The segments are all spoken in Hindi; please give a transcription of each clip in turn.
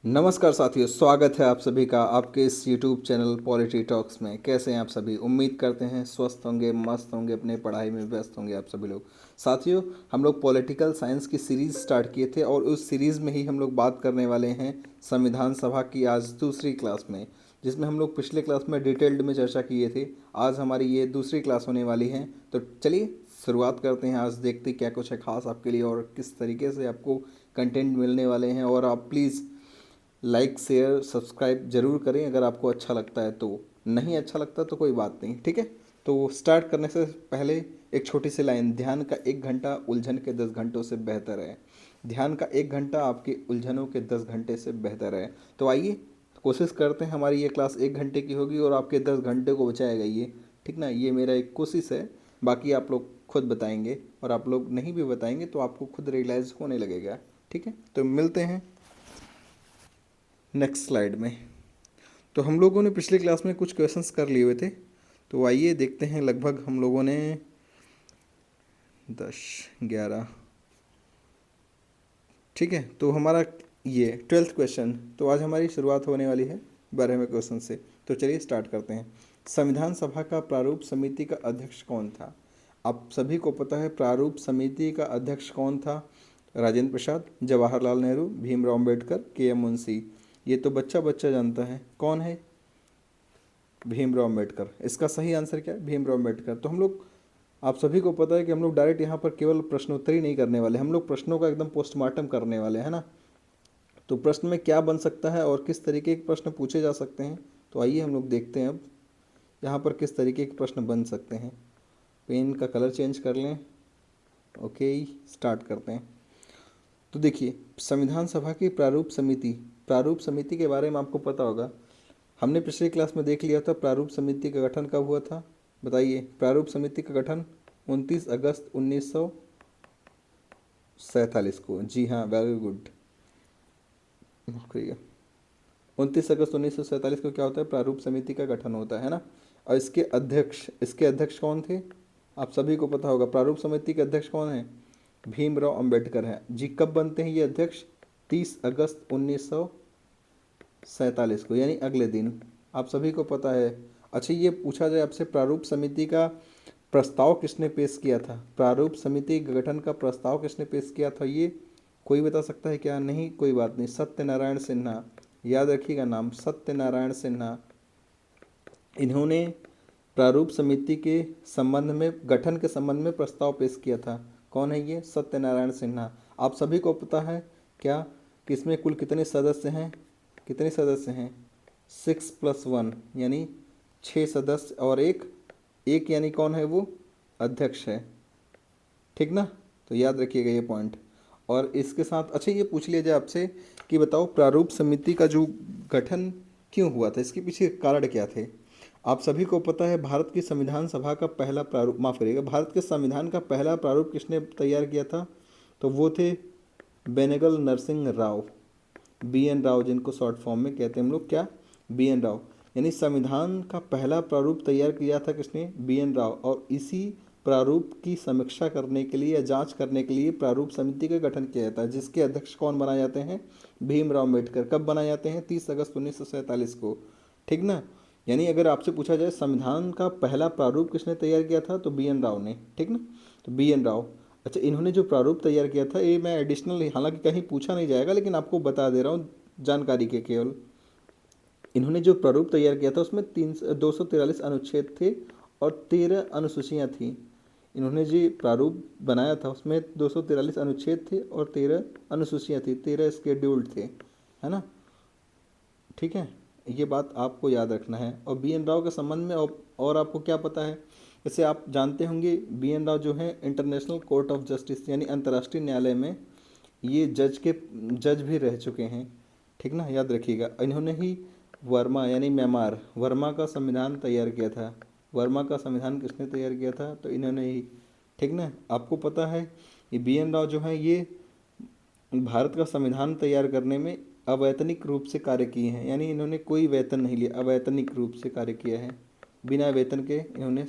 नमस्कार साथियों, स्वागत है आप सभी का आपके इस YouTube चैनल पॉलिटी टॉक्स में। कैसे हैं आप सभी? उम्मीद करते हैं स्वस्थ होंगे, मस्त होंगे, अपने पढ़ाई में व्यस्त होंगे आप सभी लोग। साथियों, हम लोग पॉलिटिकल साइंस की सीरीज़ स्टार्ट किए थे और उस सीरीज़ में ही हम लोग बात करने वाले हैं संविधान सभा की आज दूसरी क्लास में, जिसमें हम लोग पिछले क्लास में डिटेल्ड में चर्चा किए थे। आज हमारी ये दूसरी क्लास होने वाली है, तो चलिए शुरुआत करते हैं। आज देखते क्या कुछ है खास आपके लिए और किस तरीके से आपको कंटेंट मिलने वाले हैं। और आप प्लीज़ लाइक शेयर सब्सक्राइब जरूर करें अगर आपको अच्छा लगता है तो। नहीं अच्छा लगता तो कोई बात नहीं, ठीक है। तो स्टार्ट करने से पहले एक छोटी सी लाइन, ध्यान का 1 घंटा उलझन के 10 घंटों से बेहतर है। ध्यान का 1 घंटा आपकी उलझनों के 10 घंटे से बेहतर है। तो आइए कोशिश करते हैं हमारी ये क्लास 1 घंटे की होगी और आपके 10 घंटे को बचाएगा ये, ठीक ना। ये मेरा एक कोशिश है, बाकी आप लोग खुद बताएंगे और आप लोग नहीं भी बताएंगे तो आपको खुद रियलाइज़ होने लगेगा, ठीक है। तो मिलते हैं नेक्स्ट स्लाइड में। तो हम लोगों ने पिछले क्लास में कुछ क्वेश्चंस कर लिए हुए थे, तो आइए देखते हैं। लगभग हम लोगों ने 10 11, ठीक है। तो हमारा ये 12th क्वेश्चन, तो आज हमारी शुरुआत होने वाली है 12वें क्वेश्चन से। तो चलिए स्टार्ट करते हैं। संविधान सभा का प्रारूप समिति का अध्यक्ष कौन था? आप सभी को पता है प्रारूप समिति का अध्यक्ष कौन था। राजेंद्र प्रसाद, जवाहरलाल नेहरू, भीमराव अम्बेडकर, के.एम. मुंशी। ये तो बच्चा बच्चा जानता है कौन है, भीमराव अम्बेडकर। इसका सही आंसर क्या है? भीमराव अम्बेडकर। तो हम लोग, आप सभी को पता है कि हम लोग डायरेक्ट यहाँ पर केवल प्रश्नोत्तरी नहीं करने वाले, हम लोग प्रश्नों का एकदम पोस्टमार्टम करने वाले हैं ना। तो प्रश्न में क्या बन सकता है और किस तरीके के प्रश्न पूछे जा सकते हैं, तो आइए हम लोग देखते हैं अब यहाँ पर किस तरीके के प्रश्न बन सकते हैं। पेन का कलर चेंज कर लें। ओके, स्टार्ट करते हैं। तो देखिए, संविधान सभा की प्रारूप समिति के बारे में आपको पता होगा। हमने पिछली क्लास में देख लिया था प्रारूप समिति का गठन कब हुआ था। बताइए, प्रारूप समिति का गठन 29 अगस्त 1947 को। जी हाँ, वेरी गुड, शुक्रिया। 29 अगस्त 1947 को क्या होता है? प्रारूप समिति का गठन होता है ना। और इसके अध्यक्ष कौन थे? आप सभी को पता होगा प्रारूप समिति के अध्यक्ष कौन है? भीमराव अंबेडकर हैं जी। कब बनते हैं ये अध्यक्ष? 30 अगस्त 1947 को, यानी अगले दिन। आप सभी को पता है। अच्छा, ये पूछा जाए आपसे, प्रारूप समिति का प्रस्ताव किसने पेश किया था? प्रारूप समिति गठन का प्रस्ताव किसने पेश किया था? ये कोई बता सकता है क्या? नहीं, कोई बात नहीं, सत्यनारायण सिन्हा। याद रखिएगा नाम, सत्यनारायण सिन्हा। इन्होंने प्रारूप समिति के संबंध में, गठन के संबंध में प्रस्ताव पेश किया था। कौन है ये? सत्यनारायण सिन्हा। आप सभी को पता है क्या कि इसमें कुल कितने सदस्य हैं? कितने सदस्य हैं? 6+1 यानी 6 सदस्य और एक यानी कौन है वो? अध्यक्ष है, ठीक ना। तो याद रखिएगा ये पॉइंट। और इसके साथ अच्छा ये पूछ लिया जाए आपसे कि बताओ प्रारूप समिति का जो गठन क्यों हुआ था, इसके पीछे कारण क्या थे। आप सभी को पता है भारत की संविधान सभा का पहला प्रारूप, माफ़ करिएगा, भारत के संविधान का पहला प्रारूप किसने तैयार किया था? तो वो थे बेनेगल नरसिंह राव, BN राव, जिनको शॉर्ट फॉर्म में कहते हैं हम लोग, क्या? BN राव। यानी संविधान का पहला प्रारूप तैयार किया था किसने? BN राव। और इसी प्रारूप की समीक्षा करने के लिए या जांच करने के लिए प्रारूप समिति का गठन किया जाता है, जिसके अध्यक्ष कौन बनाए जाते हैं? भीमराव अम्बेडकर। कब बनाए जाते हैं? 30 अगस्त 1947 को, ठीक ना। यानी अगर आपसे पूछा जाए संविधान का पहला प्रारूप किसने तैयार किया था, तो BN राव ने, ठीक ना। तो BN राव। अच्छा, इन्होंने जो प्रारूप तैयार किया था, ये मैं एडिशनल, हालांकि कहीं पूछा नहीं जाएगा लेकिन आपको बता दे रहा हूँ जानकारी के केवल। इन्होंने जो प्रारूप तैयार किया था उसमें 243 अनुच्छेद थे और 13 अनुसूचियाँ थी। इन्होंने जो प्रारूप बनाया था उसमें 243 अनुच्छेद थे और 13 अनुसूचियाँ थी, 13 स्केड्यूल्ड थे, है ना, ठीक है। ये बात आपको याद रखना है। और BN राव के संबंध में और आपको क्या पता है? जैसे आप जानते होंगे BN राव जो है इंटरनेशनल कोर्ट ऑफ जस्टिस यानी अंतर्राष्ट्रीय न्यायालय में ये जज भी रह चुके हैं, ठीक ना। याद रखिएगा। इन्होंने ही वर्मा यानी म्यांमार, वर्मा का संविधान तैयार किया था। वर्मा का संविधान किसने तैयार किया था? तो इन्होंने ही, ठीक ना। आपको पता है ये BN राव जो है ये भारत का संविधान तैयार करने में अवैतनिक रूप से कार्य किए हैं, यानी इन्होंने कोई वेतन नहीं लिया, अवैतनिक रूप से कार्य किया है। बिना वेतन के इन्होंने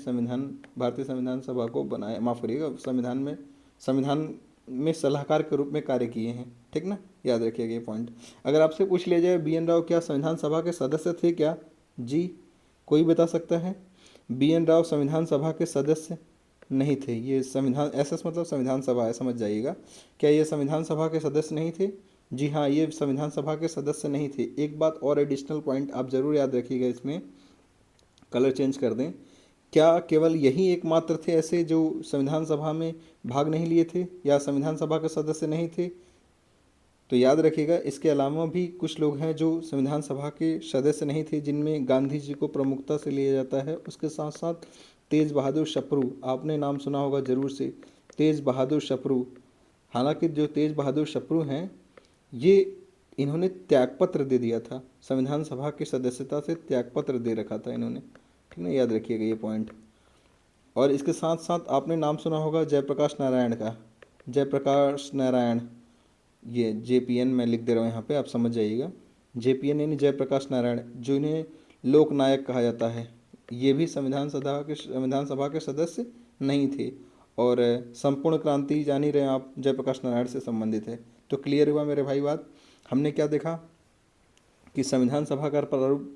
भारतीय संविधान सभा को बनाया, माफ़ करिएगा, संविधान में सलाहकार के रूप में कार्य किए हैं। ठीक ना, याद रखिएगा ये पॉइंट। अगर आपसे पूछ लिया जाए बी एन राव क्या संविधान सभा के सदस्य थे क्या, जी कोई बता सकता है? बी एन राव संविधान सभा के सदस्य नहीं थे। ये संविधान एस मतलब संविधान सभा है, समझ जाइएगा। क्या ये संविधान सभा के सदस्य नहीं थे? जी हाँ, ये संविधान सभा के सदस्य नहीं थे। एक बात और एडिशनल पॉइंट आप जरूर याद रखिएगा, इसमें कलर चेंज कर दें। क्या केवल यही एकमात्र थे ऐसे जो संविधान सभा में भाग नहीं लिए थे या संविधान सभा के सदस्य नहीं थे? तो याद रखिएगा इसके अलावा भी कुछ लोग हैं जो संविधान सभा के सदस्य नहीं थे, जिनमें गांधी जी को प्रमुखता से लिया जाता है। उसके साथ साथ तेज बहादुर सप्रू, आपने नाम सुना होगा जरूर से, तेज बहादुर सप्रू। हालांकि जो तेज बहादुर सप्रू हैं, ये इन्होंने त्यागपत्र दे दिया था, संविधान सभा की सदस्यता से त्यागपत्र दे रखा था इन्होंने। ठीक है, याद रखिएगा ये पॉइंट। और इसके साथ साथ आपने नाम सुना होगा जयप्रकाश नारायण का, जयप्रकाश नारायण, ये JPN मैं लिख दे रहा हूँ यहाँ पे, आप समझ जाइएगा। JPN यानी जयप्रकाश नारायण, जो इन्हें लोकनायक कहा जाता है। ये भी संविधान सभा के सदस्य नहीं थे। और संपूर्ण क्रांति जान ही रहे हैं आप, जयप्रकाश नारायण से संबंधित है। तो क्लियर हुआ मेरे भाई बात। हमने क्या देखा कि संविधान सभा का प्रारूप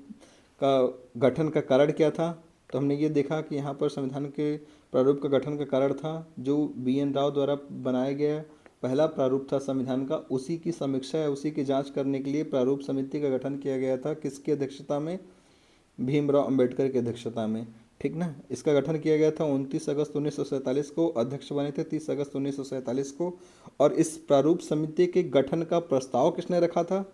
का गठन का कारण क्या था। तो हमने ये देखा कि यहाँ पर संविधान के प्रारूप का गठन का कारण था जो BN राव द्वारा बनाया गया पहला प्रारूप था संविधान का, उसी की समीक्षा या उसी की जांच करने के लिए प्रारूप समिति का गठन किया गया था। किसकी अध्यक्षता में? भीमराव अंबेडकर की अध्यक्षता में। ठीक ना, इसका गठन किया गया था 29 अगस्त 1947 को। अध्यक्ष बने थे 30 अगस्त 1947 को। और इस प्रारूप समिति के गठन का प्रस्ताव किसने रखा था?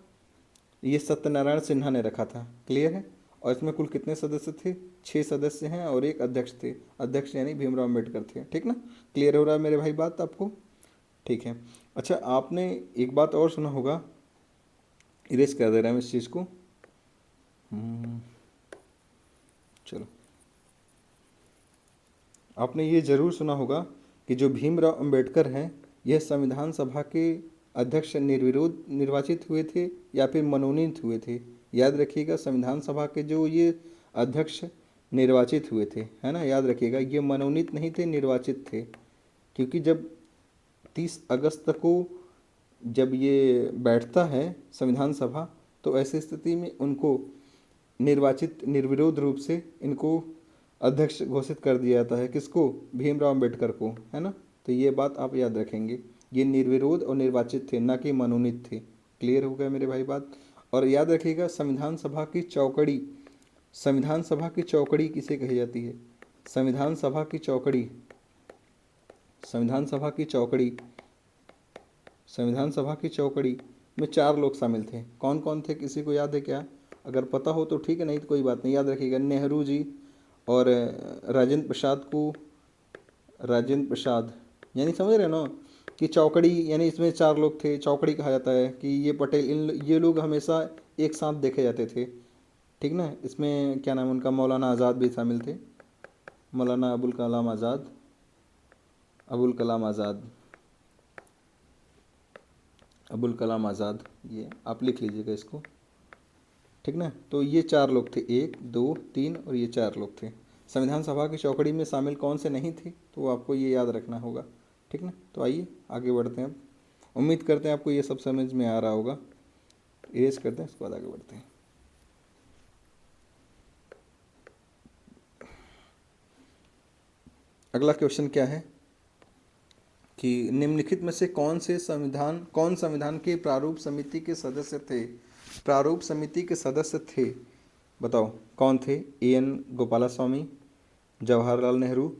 ये सत्यनारायण सिन्हा ने रखा था। क्लियर है। और इसमें कुल कितने सदस्य थे? 6 सदस्य हैं और एक अध्यक्ष थे। अध्यक्ष यानी भीमराव अम्बेडकर थे। ठीक ना, क्लियर हो रहा है मेरे भाई बात आपको? ठीक है। अच्छा, आपने एक बात और सुना होगा, इरेज कर दे रहा हूँ इस चीज़ को। चलो, आपने ये जरूर सुना होगा कि जो भीमराव अंबेडकर हैं, यह संविधान सभा के अध्यक्ष निर्विरोध निर्वाचित हुए थे या फिर मनोनीत हुए थे। याद रखिएगा, संविधान सभा के जो ये अध्यक्ष निर्वाचित हुए थे, है ना, याद रखिएगा, ये मनोनीत नहीं थे, निर्वाचित थे। क्योंकि जब 30 अगस्त को जब ये बैठता है संविधान सभा, तो ऐसी स्थिति में उनको निर्वाचित निर्विरोध रूप से इनको अध्यक्ष घोषित कर दिया जाता है। किसको? भीमराव अंबेडकर को, है ना। तो ये बात आप याद रखेंगे, ये निर्विरोध और निर्वाचित थे, ना कि मनोनीत थे। क्लियर हो गया मेरे भाई बात। और याद रखिएगा, संविधान सभा की चौकड़ी, संविधान सभा की चौकड़ी किसे कही जाती है? संविधान सभा की चौकड़ी, संविधान सभा की चौकड़ी, संविधान सभा की चौकड़ी में 4 लोग शामिल थे। कौन कौन थे, किसी को याद है क्या? अगर पता हो तो ठीक है, नहीं तो कोई बात नहीं। याद रखिएगा, नेहरू जी और राजेंद्र प्रसाद को, राजेंद्र प्रसाद, यानी समझ रहे हो ना कि चौकड़ी, यानी इसमें 4 लोग थे। चौकड़ी कहा जाता है कि ये पटेल, ये लोग हमेशा एक साथ देखे जाते थे। ठीक ना, इसमें क्या नाम उनका, मौलाना आज़ाद भी शामिल थे, मौलाना अबुल कलाम आज़ाद, अबुल कलाम आज़ाद, अबुल कलाम आज़ाद, ये आप लिख लीजिएगा इसको। ठीक ना, तो ये 4 लोग थे, 1 2 3 और ये 4 लोग थे। संविधान सभा की चौकड़ी में शामिल कौन से नहीं थे, तो आपको ये याद रखना होगा। ठीक ना, तो आइए आगे बढ़ते हैं। अब उम्मीद करते हैं आपको ये सब समझ में आ रहा होगा। इरेज करते हैं, उसके बाद आगे बढ़ते हैं। अगला क्वेश्चन क्या है कि निम्नलिखित में से कौन संविधान के प्रारूप समिति के सदस्य थे? प्रारूप समिति के सदस्य थे, बताओ कौन थे? AN गोपालास्वामी, जवाहरलाल नेहरू,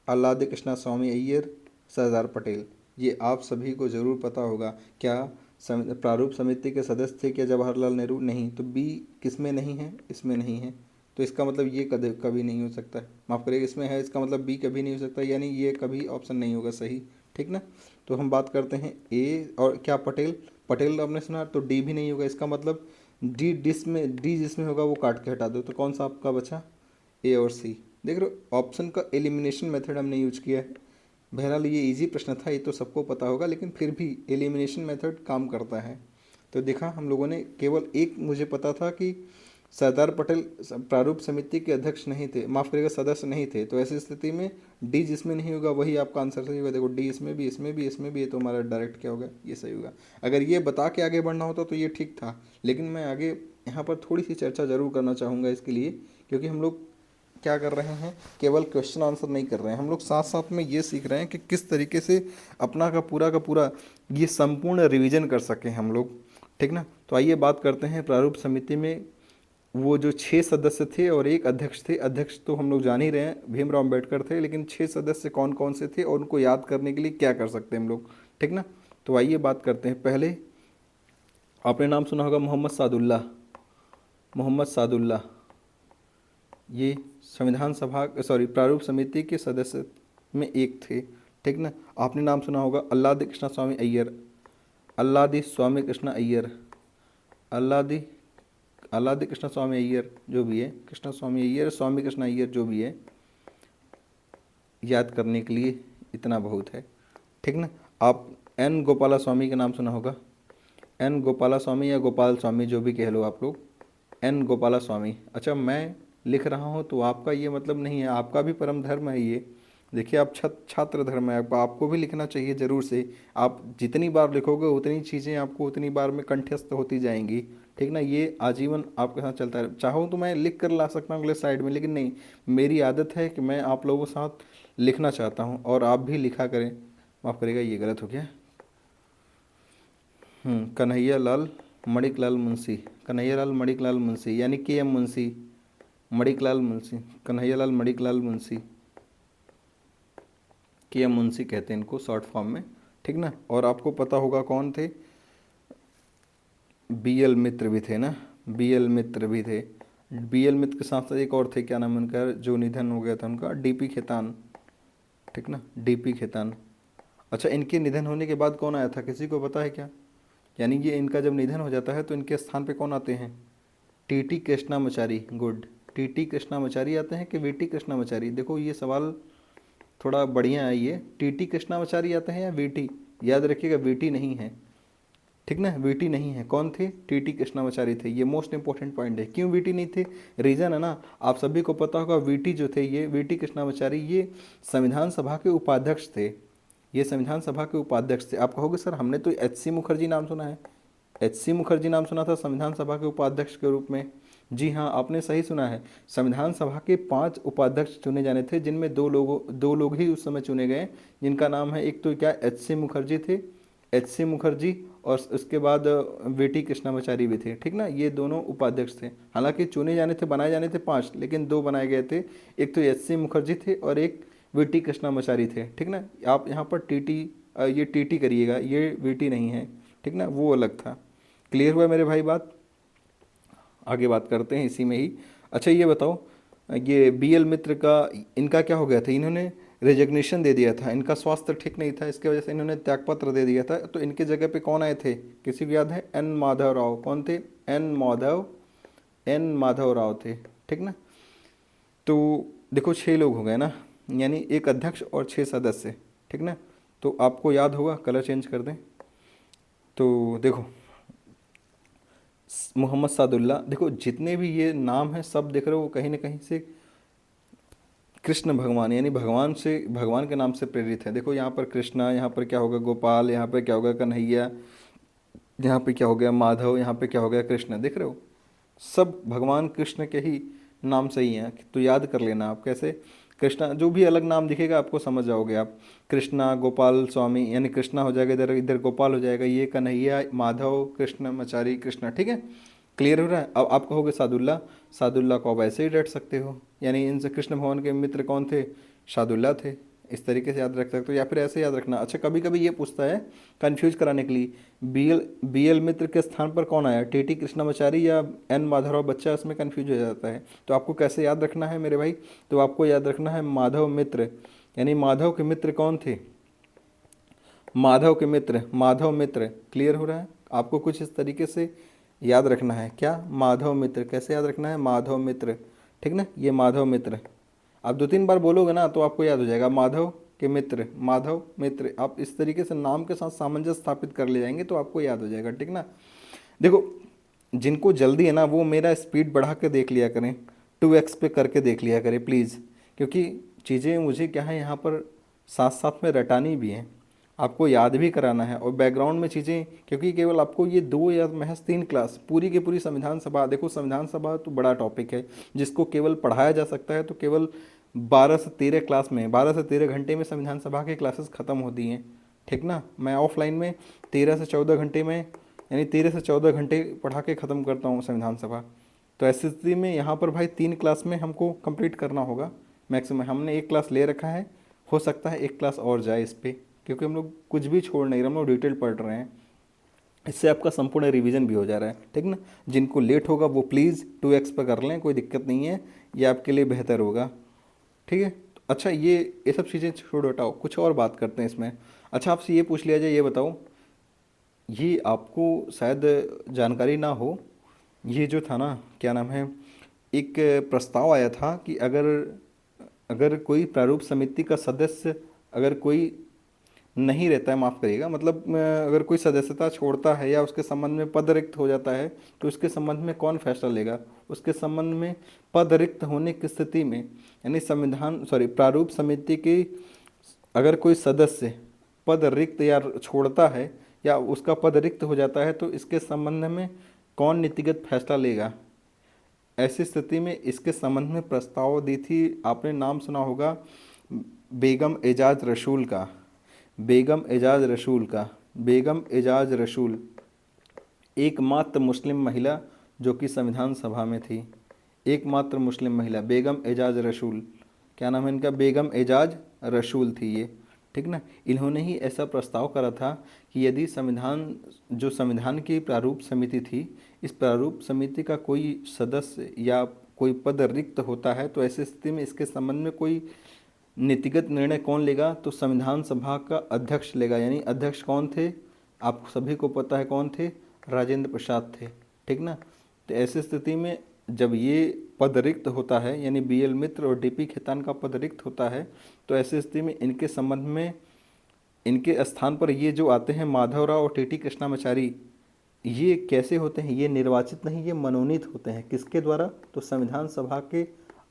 आल्लादी कृष्णा स्वामी अय्यर, सरदार पटेल। ये आप सभी को ज़रूर पता होगा। क्या प्रारूप समिति के सदस्य थे क्या जवाहरलाल नेहरू? नहीं। तो B किस में नहीं है? इसमें नहीं है। तो इसका मतलब ये कभी नहीं हो सकता है, माफ़ करिएगा, इसमें है, इसका मतलब B कभी नहीं हो सकता, यानी ये कभी ऑप्शन नहीं होगा सही। ठीक ना, तो हम बात करते हैं A और क्या पटेल, पटेल आपने सुना, तो D भी नहीं होगा। इसका मतलब D जिसमें होगा वो काट के हटा दो। तो कौन सा आपका बचा? A और C। देख रहे हो, ऑप्शन का एलिमिनेशन मेथड हमने यूज किया है। बहरहाल ये इजी प्रश्न था, ये तो सबको पता होगा, लेकिन फिर भी एलिमिनेशन मेथड काम करता है। तो देखा हम लोगों ने, केवल एक मुझे पता था कि सरदार पटेल प्रारूप समिति के अध्यक्ष नहीं थे, माफ करिएगा सदस्य नहीं थे, तो ऐसी स्थिति में डी जिसमें नहीं होगा वही आपका आंसर सही होगा। देखो डी इसमें भी, इसमें भी, इसमें भी, ये तो हमारा डायरेक्ट क्या होगा, ये सही होगा। अगर ये बता के आगे बढ़ना होता तो ये ठीक था, लेकिन मैं आगे यहाँ पर थोड़ी सी चर्चा जरूर करना चाहूँगा इसके लिए, क्योंकि हम लोग क्या कर रहे हैं, केवल क्वेश्चन आंसर नहीं कर रहे हैं, हम लोग साथ साथ में ये सीख रहे हैं कि किस तरीके से अपना का पूरा ये संपूर्ण रिवीजन कर सकें हम लोग, ठीक ना। तो आइए बात करते हैं प्रारूप समिति में वो जो 6 सदस्य थे और एक अध्यक्ष थे। अध्यक्ष तो हम लोग जान ही रहे हैं भीमराव अम्बेडकर थे, लेकिन 6 सदस्य कौन कौन से थे और उनको याद करने के लिए क्या कर सकते हैं हम लोग, ठीक ना। तो आइए बात करते हैं। पहले आपने नाम सुना होगा मोहम्मद सादुल्ला। मोहम्मद सादुल्ला ये संविधान सभा प्रारूप समिति के सदस्य में एक थे, ठीक ना। आपने नाम सुना होगा अल्लादी कृष्णा स्वामी अय्यर। अल्लादी स्वामी कृष्णा अय्यर, अल्लादी कृष्णा स्वामी अय्यर जो भी है, कृष्णा स्वामी अय्यर, स्वामी कृष्णा अय्यर जो भी है, याद करने के लिए इतना बहुत है, ठीक ना। आप एन गोपाला स्वामी का नाम सुना होगा। एन गोपाला स्वामी या गोपाल स्वामी जो भी कह लो आप लोग, एन गोपाला स्वामी। अच्छा मैं लिख रहा हूँ तो आपका ये मतलब नहीं है, आपका भी परम धर्म है ये। देखिए आप छात्र धर्म है, आपको भी लिखना चाहिए ज़रूर से। आप जितनी बार लिखोगे उतनी चीज़ें आपको उतनी बार में कंठस्थ होती जाएंगी, ठीक ना। ये आजीवन आपके साथ चलता है। चाहूँ तो मैं लिख कर ला सकता हूँ अगले साइड में, लेकिन नहीं, मेरी आदत है कि मैं आप लोगों के साथ लिखना चाहता हूँ और आप भी लिखा करें। माफ़ करेगा ये गलत हो गया। कन्हैया लाल मणिकलाल मुंशी, कन्हैया लाल मणिकलाल मुंशी यानी के एम मुंशी, मणिकलाल मुंशी, कन्हैया लाल मणिकलाल मुंशी, के एम मुंशी कहते हैं इनको शॉर्ट फॉर्म में, ठीक ना। और आपको पता होगा कौन थे, बी एल मित्र भी थे ना, बी एल मित्र भी थे। बी एल मित्र के साथ साथ एक और थे, क्या नाम उनका, जो निधन हो गया था उनका, डी पी खेतान, ठीक ना, डी पी खेतान। अच्छा इनके निधन होने के बाद कौन आया था, किसी को पता है क्या? यानी ये इनका जब निधन हो जाता है तो इनके स्थान पे कौन आते हैं? T T Krishnamachari. Good, T T Krishnamachari आते हैं कि वी टी कृष्णामाचारी? देखो ये सवाल थोड़ा बढ़िया है ये। टी टी कृष्णामाचारी आते हैं या वी टी? याद रखिएगा वी टी नहीं है, ठीक ना, वी टी नहीं है। कौन थे? टी टी कृष्णामाचारी थे। ये मोस्ट इंपॉर्टेंट पॉइंट है। क्यों वी टी नहीं थे? रीज़न है ना, आप सभी को पता होगा। वी टी जो थे, ये वी टी कृष्णामाचारी ये संविधान सभा के उपाध्यक्ष थे। ये संविधान सभा के उपाध्यक्ष थे। आप कहोगे सर हमने तो एच सी मुखर्जी नाम सुना है। एच सी मुखर्जी नाम सुना था संविधान सभा के उपाध्यक्ष के रूप में। जी हाँ, आपने सही सुना है। संविधान सभा के 5 उपाध्यक्ष चुने जाने थे, जिनमें दो लोग ही उस समय चुने गए, जिनका नाम है, एक तो क्या एच सी मुखर्जी थे, एच सी मुखर्जी, और उसके बाद वी टी कृष्णामाचारी भी थे, ठीक ना। ये दोनों उपाध्यक्ष थे। हालांकि चुने जाने थे, बनाए जाने थे 5, लेकिन 2 बनाए गए थे। एक तो एच सी मुखर्जी थे और एक वी टी कृष्णामाचारी थे, ठीक ना। आप यहाँ पर टी टी, ये टी टी करिएगा, ये वी टी नहीं है, ठीक ना, वो अलग था। क्लियर हुआ मेरे भाई बात? आगे बात करते हैं इसी में ही। अच्छा ये बताओ, ये बी एल मित्र का, इनका क्या हो गया था? इन्होंने रेजिग्नेशन दे दिया था, इनका स्वास्थ्य ठीक नहीं था, इसके वजह से इन्होंने त्यागपत्र दे दिया था। तो इनके जगह पे कौन आए थे, किसी को याद है? एन माधव राव। कौन थे? एन माधव राव थे, ठीक ना। तो देखो 6 लोग हो गए ना, यानी एक अध्यक्ष और 6 सदस्य, ठीक ना। तो आपको याद होगा, कलर चेंज कर दें तो देखो मोहम्मद सादुल्ला। देखो जितने भी ये नाम हैं सब देख रहे हो कहीं ना कहीं से कृष्ण भगवान, यानी भगवान से, भगवान के नाम से प्रेरित है। देखो यहाँ पर कृष्णा, यहाँ पर क्या होगा गोपाल, यहाँ पर क्या होगा कन्हैया, यहाँ पे क्या हो गया माधव, यहाँ पे क्या हो गया कृष्ण। देख रहे हो सब भगवान कृष्ण के ही नाम से ही हैं। तो याद कर लेना आप कैसे, कृष्णा जो भी अलग नाम दिखेगा आपको समझ जाओगे आप। कृष्णा गोपाल स्वामी, यानी कृष्णा हो जाएगा इधर, इधर गोपाल हो जाएगा, ये कन्हैया, माधव, कृष्ण मचारी, कृष्णा, ठीक है। क्लियर हो रहा है? अब आप कहोगे सादुल्ला, सादुल्ला को आप ऐसे ही रट सकते हो, यानी इनसे कृष्ण भगवान के मित्र कौन थे? सादुल्ला थे। इस तरीके से याद रख सकते हो, या फिर ऐसे याद रखना। अच्छा कभी कभी ये पूछता है कंफ्यूज कराने के लिए, बी एल मित्र के स्थान पर कौन आया, टी टी कृष्णामाचारी या एन माधवराव? बच्चा इसमें कंफ्यूज हो जाता है। तो आपको कैसे याद रखना है मेरे भाई? तो आपको याद रखना है माधव मित्र, यानी माधव के मित्र कौन थे? माधव के मित्र, माधव मित्र। क्लियर हो रहा है? आपको कुछ इस तरीके से याद रखना है। क्या? माधव मित्र। कैसे याद रखना है? माधव मित्र, ठीक ना, ये माधव मित्र। आप 2-3 बार बोलोगे ना तो आपको याद हो जाएगा, माधव के मित्र, माधव मित्र। आप इस तरीके से नाम के साथ सामंजस्य स्थापित कर ले जाएंगे तो आपको याद हो जाएगा, ठीक ना। देखो जिनको जल्दी है ना वो मेरा स्पीड बढ़ा के देख लिया करें, 2x पे करके देख लिया करें प्लीज़, क्योंकि चीज़ें मुझे क्या है यहाँ पर साथ साथ में रटानी भी है, आपको याद भी कराना है, और बैकग्राउंड में चीज़ें, क्योंकि केवल आपको ये 2 या महज 3 क्लास, पूरी की पूरी संविधान सभा, देखो संविधान सभा तो बड़ा टॉपिक है जिसको केवल पढ़ाया जा सकता है, तो केवल 12 से 13 क्लास में, 12 से 13 घंटे में संविधान सभा की क्लासेस ख़त्म होती हैं, ठीक ना। मैं ऑफलाइन में 13 से 14 घंटे में, यानी 13 से 14 घंटे पढ़ा के ख़त्म करता हूँ संविधान सभा। तो ऐसी स्थिति में यहाँ पर भाई 3 क्लास में हमको कंप्लीट करना होगा मैक्सिमम। हमने 1 क्लास ले रखा है, हो सकता है 1 क्लास और जाए इस पर, क्योंकि हम लोग कुछ भी छोड़ नहीं रहे, हम लोग डिटेल पढ़ रहे हैं, इससे आपका संपूर्ण रिवीजन भी हो जा रहा है, ठीक ना। जिनको लेट होगा वो प्लीज़ 2x पर कर लें, कोई दिक्कत नहीं है, ये आपके लिए बेहतर होगा, ठीक है। अच्छा ये सब चीज़ें छोड़ हटाओ, कुछ और बात करते हैं इसमें। अच्छा आपसे ये पूछ लिया जाए, ये बताओ, ये आपको शायद जानकारी ना हो, ये जो था ना, क्या नाम है, एक प्रस्ताव आया था कि अगर अगर कोई प्रारूप समिति का सदस्य, अगर कोई नहीं रहता है, माफ़ करिएगा, मतलब अगर कोई सदस्यता छोड़ता है या उसके संबंध में पद रिक्त हो जाता है, तो उसके संबंध में कौन फैसला लेगा। उसके संबंध में पद रिक्त होने की स्थिति में, यानी प्रारूप समिति की अगर कोई सदस्य पद रिक्त या छोड़ता है या उसका पद रिक्त हो जाता है, तो इसके संबंध में कौन नीतिगत फैसला लेगा। ऐसी स्थिति में इसके संबंध में प्रस्ताव दी थी, आपने नाम सुना होगा बेगम एजाज रसूल का, बेगम एजाज रसूल का। बेगम एजाज रसूल एकमात्र मुस्लिम महिला जो कि संविधान सभा में थी, एकमात्र मुस्लिम महिला बेगम एजाज रसूल, क्या नाम है इनका, बेगम एजाज रसूल थी ये, ठीक ना। इन्होंने ही ऐसा प्रस्ताव करा था कि यदि संविधान की प्रारूप समिति थी, इस प्रारूप समिति का कोई सदस्य या कोई पद रिक्त होता है, तो ऐसी स्थिति में इसके संबंध में कोई नीतिगत निर्णय कौन लेगा, तो संविधान सभा का अध्यक्ष लेगा। यानी अध्यक्ष कौन थे, आप सभी को पता है कौन थे, राजेंद्र प्रसाद थे, ठीक ना। तो ऐसी स्थिति में जब ये पद रिक्त होता है, यानी BL मित्र और DP खेतान का पद रिक्त होता है, तो ऐसी स्थिति में इनके संबंध में, इनके स्थान पर ये जो आते हैं माधवराव और TT कृष्णामाचारी, ये कैसे होते हैं, ये निर्वाचित नहीं, ये मनोनीत होते हैं। किसके द्वारा, तो संविधान सभा के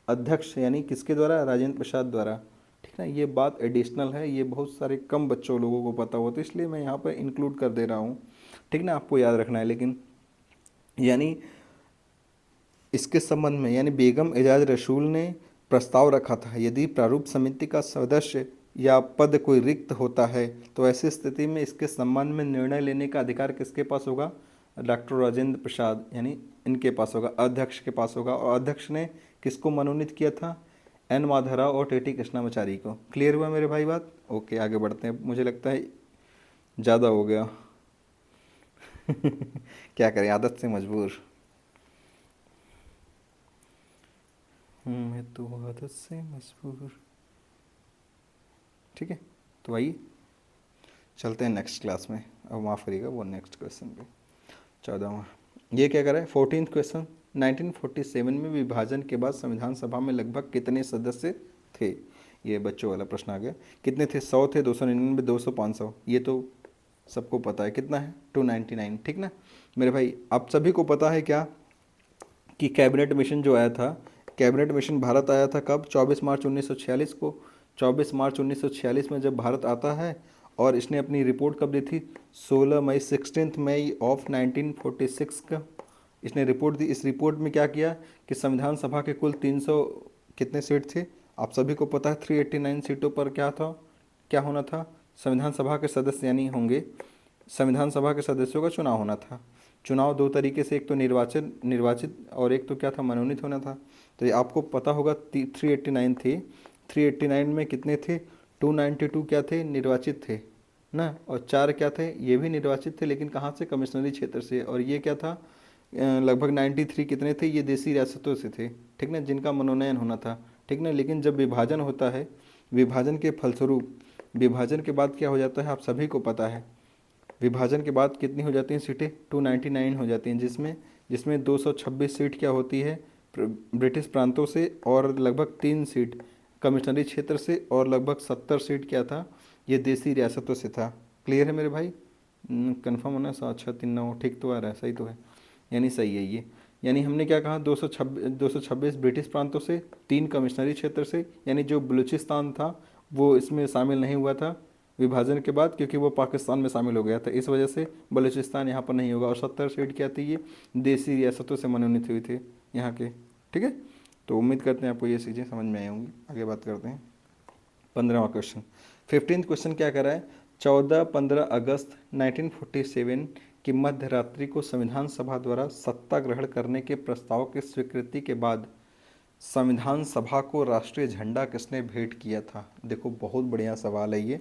अध्यक्ष, यानी किसके द्वारा, राजेंद्र प्रसाद द्वारा, ठीक ना। ये बात एडिशनल है, ये बहुत सारे कम बच्चों लोगों को पता होता है, इसलिए मैं यहाँ पर इंक्लूड कर दे रहा हूँ, ठीक ना, आपको याद रखना है। लेकिन यानी इसके संबंध में, यानी बेगम एजाज रसूल ने प्रस्ताव रखा था, यदि प्रारूप समिति का सदस्य या पद कोई रिक्त होता है, तो ऐसी स्थिति में इसके संबंध में निर्णय लेने का अधिकार किसके पास होगा, डॉक्टर राजेंद्र प्रसाद, यानी इनके पास होगा, अध्यक्ष के पास होगा। और अध्यक्ष ने किसको मनोनीत किया था, N माधवराव और TT कृष्णामाचारी को। क्लियर हुआ मेरे भाई बात। ओके आगे बढ़ते हैं, मुझे लगता है ज़्यादा हो गया क्या करें, आदत से मजबूर, मैं तो आदत से मजबूर, ठीक है। तो आइए चलते हैं नेक्स्ट क्लास में। अब माफ़ करिएगा, वो नेक्स्ट क्वेश्चन पे 14वां, ये क्या करें, 14th क्वेश्चन, 1947 में विभाजन के बाद संविधान सभा में लगभग कितने सदस्य थे। ये बच्चों वाला प्रश्न आ गया, कितने थे, 100 थे, 299, 200, 500, ये तो सबको पता है, कितना है, 299, ठीक ना मेरे भाई। आप सभी को पता है क्या कि कैबिनेट मिशन जो आया था, कैबिनेट मिशन भारत आया था कब, 24 मार्च 1946 को। 24 मार्च 1946 में जब भारत आता है, और इसने अपनी रिपोर्ट कब दी थी, 16 मई, 16 मई ऑफ 1946 का इसने रिपोर्ट दी। इस रिपोर्ट में क्या किया कि संविधान सभा के कुल 300 कितने सीट थे, आप सभी को पता है, 389 सीटों पर क्या था, क्या होना था, संविधान सभा के सदस्य यानी होंगे, संविधान सभा के सदस्यों का चुनाव होना था। चुनाव 2 तरीके से, एक तो निर्वाचित और एक तो क्या था, मनोनीत होना था। तो ये आपको पता होगा 389 थे, 389 में कितने थे, 292 क्या थे, निर्वाचित थे ना, और 4 क्या थे, ये भी निर्वाचित थे, लेकिन कहाँ से, कमिश्नरी क्षेत्र से। और ये क्या था, लगभग 93 कितने थे, ये देसी रियासतों से थे, ठीक ना, जिनका मनोनयन होना था, ठीक ना। लेकिन जब विभाजन होता है, विभाजन के फलस्वरूप, विभाजन के बाद क्या हो जाता है, आप सभी को पता है, विभाजन के बाद कितनी हो जाती हैं सीटें, 299 हो जाती हैं, जिसमें 226 सीट क्या होती है, ब्रिटिश प्रांतों से, और लगभग 3 सीट कमिश्नरी क्षेत्र से, और लगभग 70 सीट क्या था, ये देसी रियासतों से था। क्लियर है मेरे भाई, कंफर्म होना, 7, 6, 3, 9, ठीक तो आ रहा है, सही तो है। यानी सही है ये। यानी हमने क्या कहा, 226 ब्रिटिश प्रांतों से, 3 कमिश्नरी क्षेत्र से, यानी जो बलूचिस्तान था वो इसमें शामिल नहीं हुआ था विभाजन के बाद, क्योंकि वो पाकिस्तान में शामिल हो गया था, इस वजह से बलूचिस्तान यहाँ पर नहीं होगा। और 70 सीट क्या थी, ये देसी रियासतों से मनोनीत हुई थी यहाँ के। ठीक है, तो उम्मीद करते हैं आपको ये चीज़ें समझ में आई होंगी। आगे बात करते हैं 15वां क्वेश्चन। 15th क्वेश्चन क्या कर रहा है, 14-15 अगस्त 1947 की मध्य रात्रि को संविधान सभा द्वारा सत्ता ग्रहण करने के प्रस्ताव की स्वीकृति के बाद संविधान सभा को राष्ट्रीय झंडा किसने भेंट किया था। देखो बहुत बढ़िया सवाल है ये,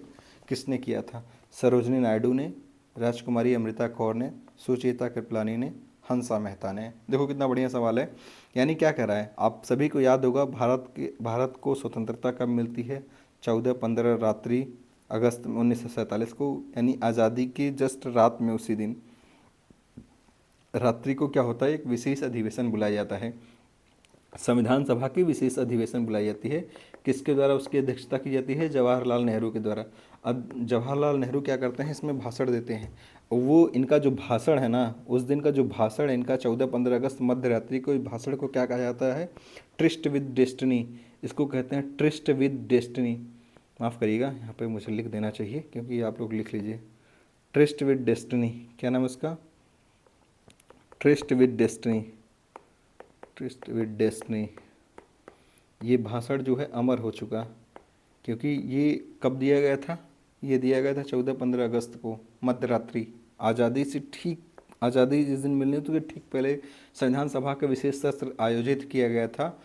किसने किया था। सरोजिनी नायडू ने, राजकुमारी अमृता कौर ने, सुचेता कृपलानी ने, हंसा मेहता ने। देखो कितना बढ़िया सवाल है। यानी क्या कह रहा है, आप सभी को याद होगा भारत को स्वतंत्रता कब मिलती है, 14-15 रात्रि अगस्त 1947 को, यानी आज़ादी की जस्ट रात में उसी दिन रात्रि को क्या होता है, एक विशेष अधिवेशन बुलाया जाता है, संविधान सभा की विशेष अधिवेशन बुलाई जाती है। किसके द्वारा उसकी अध्यक्षता की जाती है, जवाहरलाल नेहरू के द्वारा। अब जवाहरलाल नेहरू क्या करते हैं, इसमें भाषण देते हैं। वो इनका जो भाषण है ना, उस दिन का जो भाषण है इनका, 14-15 अगस्त मध्य रात्रि को, इस भाषण को क्या कहा जाता है, ट्रिस्ट विद डेस्टिनी। इसको कहते हैं ट्रिस्ट विद डेस्टिनी। माफ़ करिएगा, यहाँ पे मुझे लिख देना चाहिए, क्योंकि आप लोग लिख लीजिए, ट्रिस्ट विद डेस्टिनी। क्या नाम है उसका, tourist with destiny, tourist with destiny. ये भाषण जो है अमर हो चुका, क्योंकि ये कब दिया गया था, ये दिया गया था 14-15 अगस्त को मध्य रात्रि, आज़ादी से ठीक, आज़ादी जिस दिन मिलनी तो ठीक पहले संविधान सभा का विशेष सत्र आयोजित किया गया था,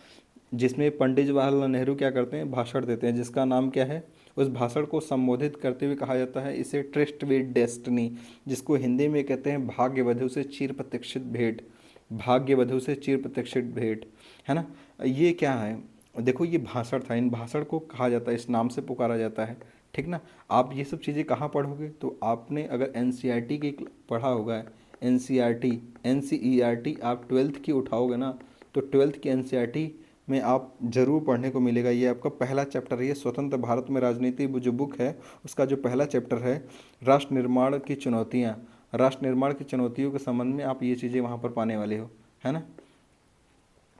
जिसमें पंडित जवाहरलाल नेहरू क्या करते हैं, भाषण देते हैं, जिसका नाम क्या है, उस भाषण को संबोधित करते हुए कहा जाता है इसे ट्रस्ट विद डेस्टिनी, जिसको हिंदी में कहते हैं भाग्य वधु से चिर प्रतीक्षित भेंट। भाग्य वधु से चिर प्रतीक्षित भेंट, है ना। ये क्या है, देखो ये भाषण था, इन भाषण को कहा जाता है, इस नाम से पुकारा जाता है। ठीक ना। आप ये सब चीज़ें कहाँ पढ़ोगे, तो आपने अगर एनसीईआरटी की पढ़ा होगा, एनसीईआरटी, एनसीईआरटी आप 12th की उठाओगे ना, तो 12th की एनसीईआरटी में आप जरूर पढ़ने को मिलेगा। ये आपका पहला चैप्टर है, ये स्वतंत्र भारत में राजनीति जो बुक है उसका जो पहला चैप्टर है, राष्ट्र निर्माण की चुनौतियाँ, राष्ट्र निर्माण की चुनौतियों के संबंध में आप ये चीज़ें वहाँ पर पाने वाले हो, है ना।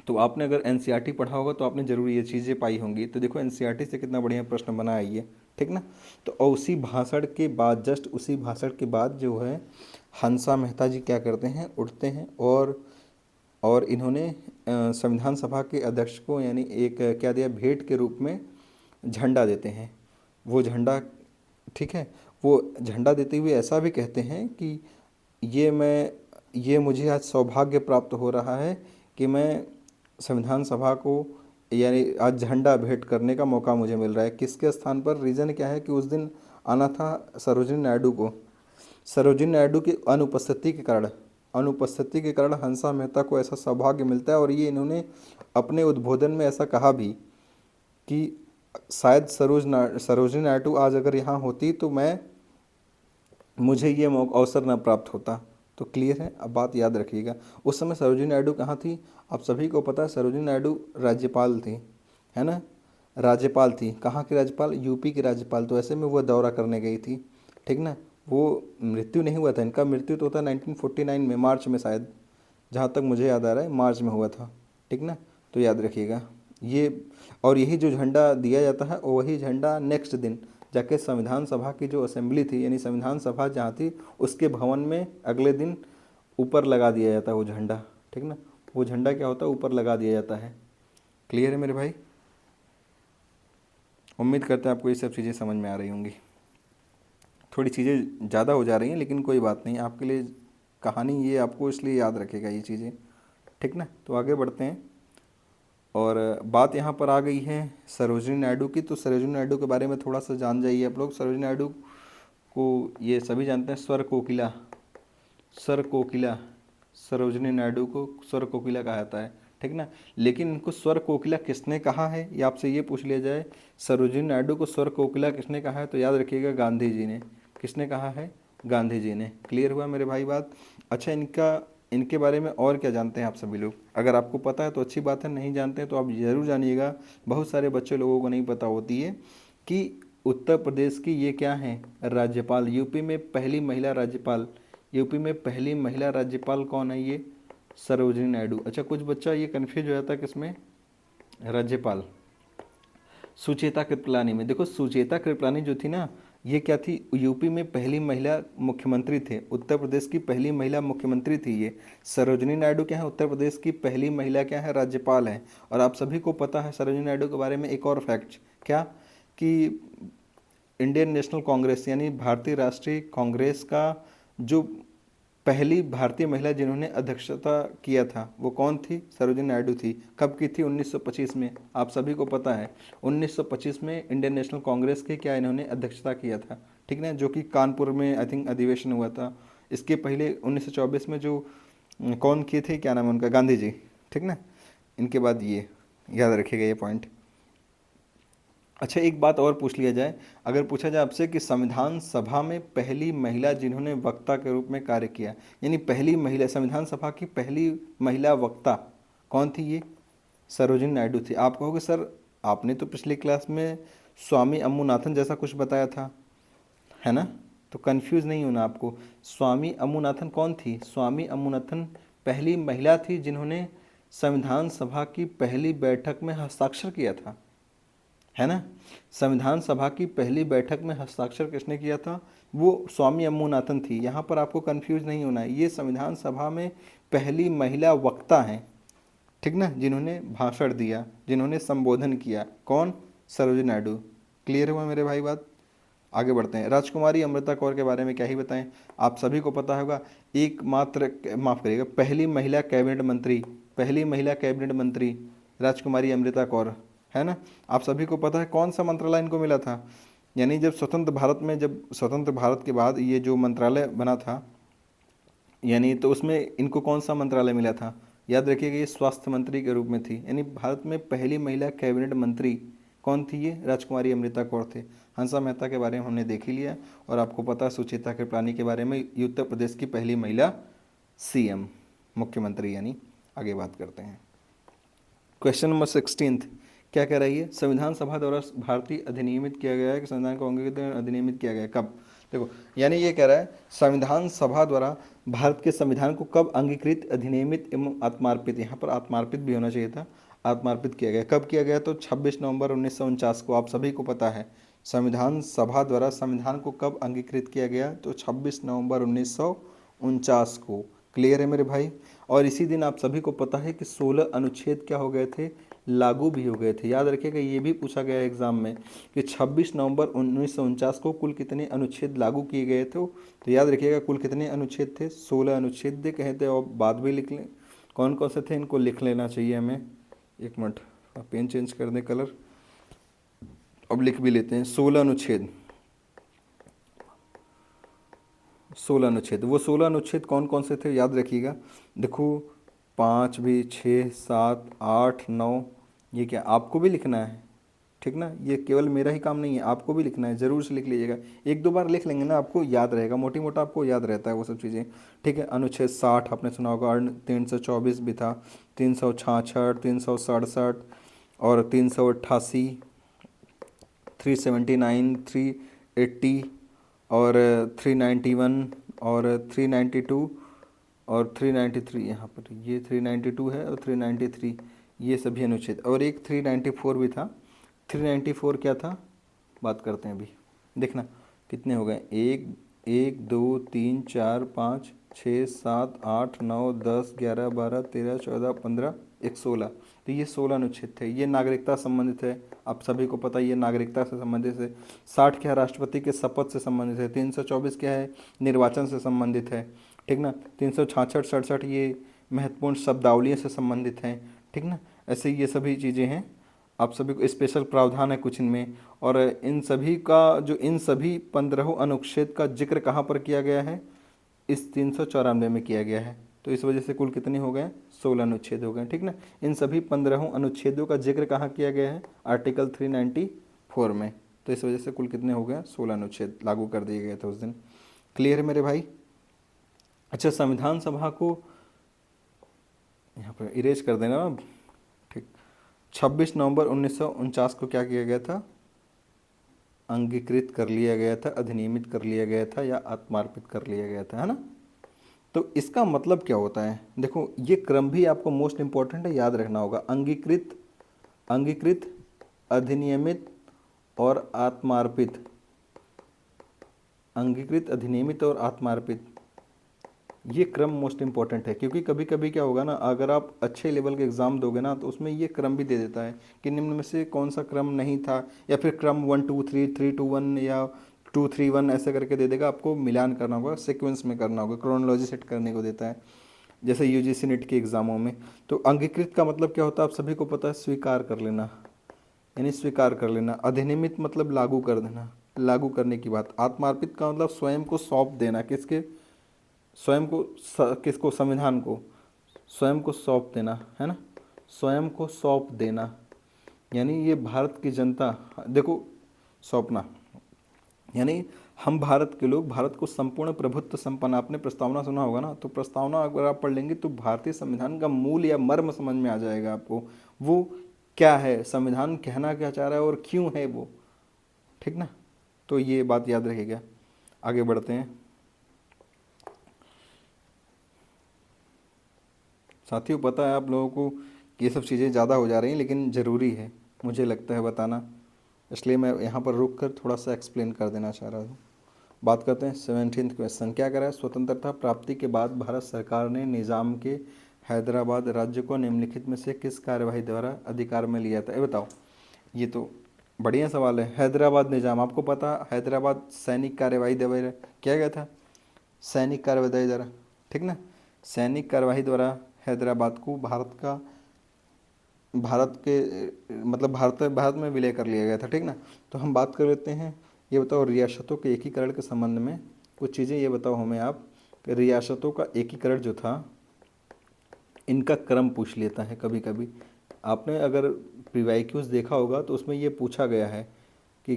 तो आपने अगर एनसीईआरटी पढ़ा होगा तो आपने जरूर ये चीज़ें पाई होंगी। तो देखो एनसीईआरटी से कितना बढ़िया प्रश्न बना है ये, ठीक ना। तो और उसी भाषण के बाद, जस्ट उसी भाषण के बाद जो है हंसा मेहता जी क्या करते हैं, उठते हैं और इन्होंने संविधान सभा के अध्यक्ष को यानी एक क्या दिया, भेंट के रूप में झंडा देते हैं। वो झंडा, ठीक है, वो झंडा देते हुए ऐसा भी कहते हैं कि ये मुझे आज सौभाग्य प्राप्त हो रहा है कि मैं संविधान सभा को यानी आज झंडा भेंट करने का मौका मुझे मिल रहा है। किसके स्थान पर, रीज़न क्या है कि उस दिन आना था सरोजिनी नायडू को। सरोजिनी नायडू की अनुपस्थिति के कारण हंसा मेहता को ऐसा सौभाग्य मिलता है। और ये इन्होंने अपने उद्बोधन में ऐसा कहा भी कि शायद सरोजिनी नायडू आज अगर यहाँ होती तो मुझे ये अवसर न प्राप्त होता। तो क्लियर है, अब बात याद रखिएगा। उस समय सरोजिनी नायडू कहाँ थी, आप सभी को पता है, सरोजिनी नायडू राज्यपाल थी, है ना, राज्यपाल थी। कहाँ की राज्यपाल, यूपी की राज्यपाल। तो ऐसे में वो दौरा करने गई थी, ठीक ना। वो मृत्यु नहीं हुआ था, इनका मृत्यु तो होता 1949 में, मार्च में शायद, जहाँ तक मुझे याद आ रहा है मार्च में हुआ था, ठीक ना। तो याद रखिएगा ये। और यही जो झंडा दिया जाता है वही झंडा नेक्स्ट दिन जाके संविधान सभा की जो असेंबली थी यानी संविधान सभा जहाँ थी उसके भवन में अगले दिन ऊपर लगा दिया जाता है वो झंडा, ठीक ना। वो झंडा क्या होता है, ऊपर लगा दिया जाता है। क्लियर है मेरे भाई, उम्मीद करते हैं आपको ये सब चीज़ें समझ में आ रही होंगी। थोड़ी चीज़ें ज़्यादा हो जा रही हैं लेकिन कोई बात नहीं, आपके लिए कहानी ये आपको इसलिए याद रखेगा ये चीज़ें, ठीक ना। तो आगे बढ़ते हैं और बात यहाँ पर आ गई है सरोजिनी नायडू की। तो सरोजिनी नायडू के बारे में थोड़ा सा जान जाइए आप लोग। सरोजिनी नायडू को ये सभी जानते हैं, स्वर कोकिला, स्वर कोकिला, सरोजिनी नायडू को स्वर कोकिला कहा जाता है, ठीक ना। लेकिन इनको स्वर कोकिला किसने कहा है, ये आपसे ये पूछ लिया जाए, सरोजिनी नायडू को स्वर कोकिला किसने कहा है, तो याद रखिएगा गांधी जी ने। किसने कहा है, गांधी जी ने। क्लियर हुआ मेरे भाई बात। अच्छा, इनके बारे में और क्या जानते हैं आप सभी लोग, अगर आपको पता है तो अच्छी बात है, नहीं जानते हैं तो आप ज़रूर जानिएगा। बहुत सारे बच्चे लोगों को नहीं पता होती है कि उत्तर प्रदेश की ये क्या है, राज्यपाल, यूपी में पहली महिला राज्यपाल। यूपी में पहली महिला राज्यपाल कौन है, ये सरोजिनी नायडू। अच्छा, कुछ बच्चा ये कन्फ्यूज हो जाता है किसमें, राज्यपाल। सुचेता कृपलानी में। देखो सुचेता कृपलानी जो थी ना, ये क्या थी, यूपी में पहली महिला मुख्यमंत्री थे, उत्तर प्रदेश की पहली महिला मुख्यमंत्री थी ये। सरोजिनी नायडू क्या है, उत्तर प्रदेश की पहली महिला क्या है, राज्यपाल है। और आप सभी को पता है सरोजिनी नायडू के बारे में एक और फैक्ट, क्या कि इंडियन नेशनल कांग्रेस यानी भारतीय राष्ट्रीय कांग्रेस का जो पहली भारतीय महिला जिन्होंने अध्यक्षता किया था वो कौन थी, सरोजिनी नायडू थी। कब की थी, 1925 में। आप सभी को पता है 1925 में इंडियन नेशनल कांग्रेस के क्या इन्होंने अध्यक्षता किया था, ठीक ना, जो कि कानपुर में आई थिंक अधिवेशन हुआ था। इसके पहले 1924 में जो कौन किए थे, क्या नाम है उनका, गांधी जी, ठीक ना। इनके बाद ये याद रखिएगा ये पॉइंट। अच्छा, एक बात और पूछ लिया जाए, अगर पूछा जाए आपसे कि संविधान सभा में पहली महिला जिन्होंने वक्ता के रूप में कार्य किया, यानी पहली महिला, संविधान सभा की पहली महिला वक्ता कौन थी, ये सरोजिनी नायडू थी। आप कहोगे सर आपने तो पिछली क्लास में स्वामी अम्मुनाथन जैसा कुछ बताया था, है ना, तो कंफ्यूज नहीं होना आपको। स्वामी अम्मुनाथन कौन थी, स्वामी अम्मुनाथन पहली महिला थी जिन्होंने संविधान सभा की पहली बैठक में हस्ताक्षर किया था, है ना। संविधान सभा की पहली बैठक में हस्ताक्षर किसने किया था, वो स्वामी अम्मुनाथन थी। यहाँ पर आपको कंफ्यूज नहीं होना है, ये संविधान सभा में पहली महिला वक्ता हैं, ठीक ना, जिन्होंने भाषण दिया, जिन्होंने संबोधन किया, कौन, सरोजिनी नायडू। क्लियर हुआ मेरे भाई बात। आगे बढ़ते हैं। राजकुमारी अमृता कौर के बारे में क्या ही बताएं, आप सभी को पता होगा, एकमात्र, माफ करिएगा, पहली महिला कैबिनेट मंत्री, पहली महिला कैबिनेट मंत्री राजकुमारी अमृता कौर, है ना। आप सभी को पता है कौन सा मंत्रालय इनको मिला था, यानी जब स्वतंत्र भारत में, जब स्वतंत्र भारत के बाद ये जो मंत्रालय बना था, यानी तो उसमें इनको कौन सा मंत्रालय मिला था, याद रखिएगा ये स्वास्थ्य मंत्री के रूप में थी। यानी भारत में पहली महिला कैबिनेट मंत्री कौन थी, ये राजकुमारी अमृता कौर थे। हंसा मेहता के बारे में हमने देख ही लिया, और आपको पता है सुचेता कृपलानी के बारे में, ये उत्तर प्रदेश की पहली महिला सीएम, मुख्यमंत्री यानी। आगे बात करते हैं। क्वेश्चन नंबर 16 क्या कह रही है, संविधान सभा द्वारा भारतीय अधिनियमित किया गया है कि संविधान को अधिनियमित किया गया है, कब। देखो यानी ये कह रहा है संविधान सभा द्वारा भारत के संविधान को कब अंगीकृत, अधिनियमित एवं आत्मार्पित, यहाँ पर आत्मार्पित भी होना चाहिए था, आत्मार्पित किया गया। कब किया गया, तो 26 नवंबर 1949 को। आप सभी को पता है संविधान सभा द्वारा संविधान को कब अंगीकृत किया गया, तो 26 नवंबर 1949 को। क्लियर है मेरे भाई। और इसी दिन आप सभी को पता है कि 16 अनुच्छेद क्या हो गए थे, लागू भी हो गए थे। याद रखिएगा ये भी पूछा गया एग्जाम में कि 26 नवंबर 1949 को कुल कितने अनुच्छेद लागू किए गए थे, तो याद रखिएगा कुल कितने अनुच्छेद थे, 16 अनुच्छेद कहे थे। और बाद भी लिख लें कौन कौन से थे, इनको लिख लेना चाहिए हमें। एक मिनट, पेन चेंज कर दें कलर, अब लिख भी लेते हैं। 16 अनुच्छेद, 16 अनुच्छेद, वो 16 अनुच्छेद कौन कौन से थे याद रखिएगा। देखो 5 भी, 6, 7, 8, 9, ये क्या आपको भी लिखना है, ठीक ना, ये केवल मेरा ही काम नहीं है, आपको भी लिखना है, ज़रूर से लिख लीजिएगा। एक दो बार लिख लेंगे ना आपको याद रहेगा, मोटी मोटा आपको याद रहता है वो सब चीज़ें, ठीक है। अनुच्छेद 60 आपने सुना होगा, 324 भी था, 366, 367 और 388, 379, 380 और 391 और 392 और 393, यहाँ पर ये 392 है और 393, ये सभी अनुच्छेद। और एक 394 भी था। 394 क्या था, बात करते हैं अभी, देखना कितने हो गए, 1 2 3 4 5 6 7 8 9 10 11 12 13 14 15 1 16, तो ये 16 अनुच्छेद थे। ये नागरिकता संबंधित है, आप सभी को पता है ये नागरिकता से संबंधित है। 60 क्या है, राष्ट्रपति के शपथ से संबंधित है। 324 क्या है, निर्वाचन से संबंधित है, ठीक ना। 366 67 ये महत्वपूर्ण शब्दावलियों से संबंधित हैं, ठीक ना। ऐसे ये सभी चीज़ें हैं, आप सभी को स्पेशल प्रावधान है कुछ इनमें। और इन सभी का जो, इन सभी 15 अनुच्छेद का जिक्र कहाँ पर किया गया है, इस 394 में किया गया है। तो इस वजह से कुल कितने हो गए, 16 अनुच्छेद हो गए, ठीक ना। इन सभी 15 अनुच्छेदों का जिक्र कहाँ किया गया है, आर्टिकल 394 में। तो इस वजह से कुल कितने हो गए, 16 अनुच्छेद लागू कर दिए गए थे उस दिन। क्लियर है मेरे भाई। अच्छा, संविधान सभा को यहाँ पर इरेज कर देना, ठीक। 26 नवंबर 1949 को क्या किया गया था, अंगीकृत कर लिया गया था, अधिनियमित कर लिया गया था या आत्मार्पित कर लिया गया था, है ना। तो इसका मतलब क्या होता है, देखो ये क्रम भी आपको मोस्ट इम्पॉर्टेंट है, याद रखना होगा। अंगीकृत, अंगीकृत, अधिनियमित और आत्मार्पित। अंगीकृत, अधिनियमित और आत्मार्पित, ये क्रम मोस्ट इंपॉर्टेंट है। क्योंकि कभी कभी क्या होगा ना, अगर आप अच्छे लेवल के एग्ज़ाम दोगे ना तो उसमें ये क्रम भी दे देता है कि निम्न में से कौन सा क्रम नहीं था, या फिर क्रम 1 2 3 3 2 1 या 2 3 1 ऐसे करके दे देगा। आपको मिलान करना होगा, सीक्वेंस में करना होगा, क्रोनोलॉजी सेट करने को देता है, जैसे यूजीसी नेट के एग्ज़ामों में। तो अंगीकृत का मतलब क्या होता है, आप सभी को पता है, स्वीकार कर लेना, यानी स्वीकार कर लेना। अधिनियमित मतलब लागू कर देना, लागू करने की बात। आत्मार्पित का मतलब स्वयं को सौंप देना, किसके, स्वयं को किसको, संविधान को, स्वयं को सौंप देना, है ना, स्वयं को सौंप देना, यानी ये भारत की जनता, देखो सौंपना, यानी हम भारत के लोग भारत को संपूर्ण प्रभुत्व संपन्न, आपने प्रस्तावना सुना होगा ना, तो प्रस्तावना अगर आप पढ़ लेंगे तो भारतीय संविधान का मूल या मर्म समझ में आ जाएगा आपको, वो क्या है, संविधान कहना क्या चाह रहा है और क्यों है वो, ठीक ना। तो ये बात याद रखिएगा। आगे बढ़ते हैं साथियों। पता है आप लोगों को कि ये सब चीज़ें ज़्यादा हो जा रही हैं, लेकिन ज़रूरी है मुझे लगता है बताना, इसलिए मैं यहाँ पर रुक कर थोड़ा सा एक्सप्लेन कर देना चाह रहा हूँ। बात करते हैं 17th क्वेश्चन, क्या करा है, स्वतंत्रता प्राप्ति के बाद भारत सरकार ने निज़ाम के हैदराबाद राज्य को निम्नलिखित में से किस कार्यवाही द्वारा अधिकार में लिया था, ये बताओ। ये तो बढ़िया सवाल है। हैदराबाद निज़ाम, आपको पता, हैदराबाद सैनिक कार्यवाही द्वारा किया गया था, सैनिक कार्यवाही द्वारा, ठीक ना। सैनिक कार्यवाही द्वारा हैदराबाद को भारत का, भारत के मतलब भारत में विलय कर लिया गया था, ठीक ना। तो हम बात कर लेते हैं, ये बताओ रियासतों के एकीकरण के संबंध में कुछ चीज़ें ये बताओ हमें आप, कि रियासतों का एकीकरण जो था, इनका क्रम पूछ लेता है कभी कभी। आपने अगर प्रीवाइक्यूज देखा होगा तो उसमें ये पूछा गया है कि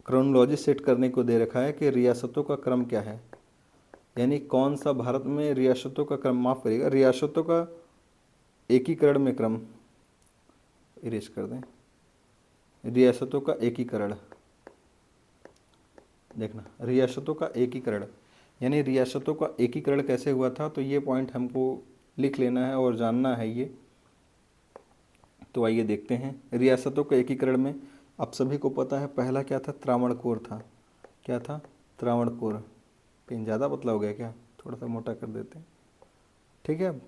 क्रोनोलॉजी सेट करने को दे रखा है कि रियासतों का क्रम क्या है, यानी कौन सा भारत में रियासतों का क्रम, माफ़ करिएगा, रियासतों का एकीकरण में क्रम, इरेज कर दें, रियासतों का एकीकरण, देखना रियासतों का एकीकरण, यानी रियासतों का एकीकरण कैसे हुआ था, तो ये पॉइंट हमको लिख लेना है और जानना है ये। तो आइए देखते हैं, रियासतों के एकीकरण में आप सभी को पता है पहला क्या था, त्रावणकोर था। क्या था, त्रावणकोर। पेन ज़्यादा पतला हो गया क्या, थोड़ा सा मोटा कर देते हैं, ठीक है। अब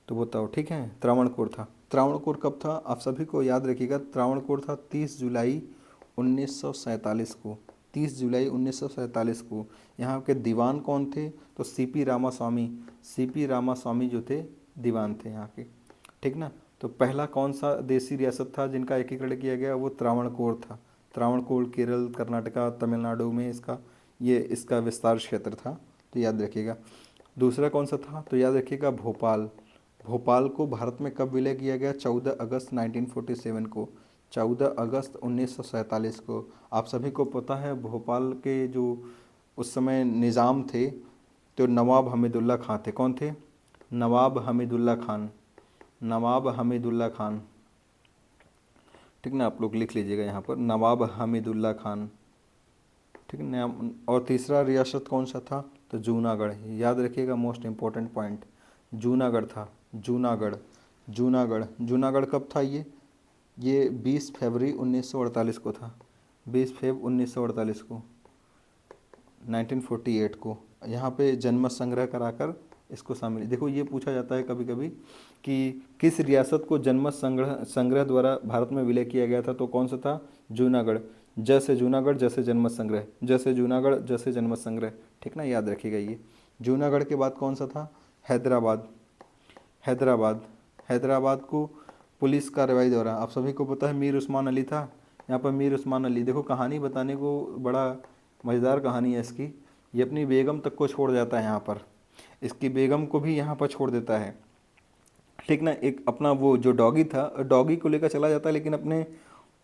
तो बताओ, ठीक है, त्रावणकोर था। त्रावणकोर कब था, आप सभी को याद रखिएगा, त्रावणकोर था 30 जुलाई 1947 को, 30 जुलाई 1947 को। यहाँ के दीवान कौन थे, तो सीपी रामास्वामी, सीपी रामास्वामी जो थे दीवान थे यहाँ के, ठीक ना। तो पहला कौन सा देसी रियासत था जिनका एकीकरण किया गया, वो त्रावणकोर था। त्रावणकोर केरल, कर्नाटका, तमिलनाडु में इसका, ये इसका विस्तार क्षेत्र था, तो याद रखिएगा। दूसरा कौन सा था, तो याद रखिएगा भोपाल। भोपाल को भारत में कब विलय किया गया, 14 अगस्त 1947 को, 14 अगस्त 1947 को। आप सभी को पता है भोपाल के जो उस समय निज़ाम थे, तो नवाब हमीदुल्ला खां थे। कौन थे, नवाब हमीदुल्ला खान, नवाब हमीदुल्ला खान, ठीक ना। आप लोग लिख लीजिएगा यहाँ पर, नवाब हमीदुल्ला खान, ठीक है। और तीसरा रियासत कौन सा था, तो जूनागढ़, याद रखिएगा, मोस्ट इम्पोर्टेंट पॉइंट, जूनागढ़ था। जूनागढ़, जूनागढ़, जूनागढ़ कब था ये 20 फरवरी 1948 को था, 20 फरवरी 1948 को, 1948 को। यहाँ पे जन्म संग्रह कराकर इसको शामिल, देखो ये पूछा जाता है कभी कभी कि किस रियासत को जन्म संग्रह संग्रह द्वारा भारत में विलय किया गया था, तो कौन सा था, जूनागढ़। जैसे जूनागढ़ जैसे जन्म संग्रह, जैसे जूनागढ़ जैसे जन्म संग्रह, ठीक ना, याद रखिएगा ये। जूनागढ़ के बाद कौन सा था, हैदराबाद। हैदराबाद, हैदराबाद को पुलिस कार्रवाई द्वारा, आप सभी को पता है मीर उस्मान अली था। यहाँ पर मीर उस्मान अली, देखो कहानी बताने को बड़ा मज़ेदार कहानी है इसकी। ये अपनी बेगम तक को छोड़ जाता है यहाँ पर, इसकी बेगम को भी यहाँ पर छोड़ देता है, ठीक ना। एक अपना वो जो डॉगी था, डॉगी को लेकर चला जाता है, लेकिन अपने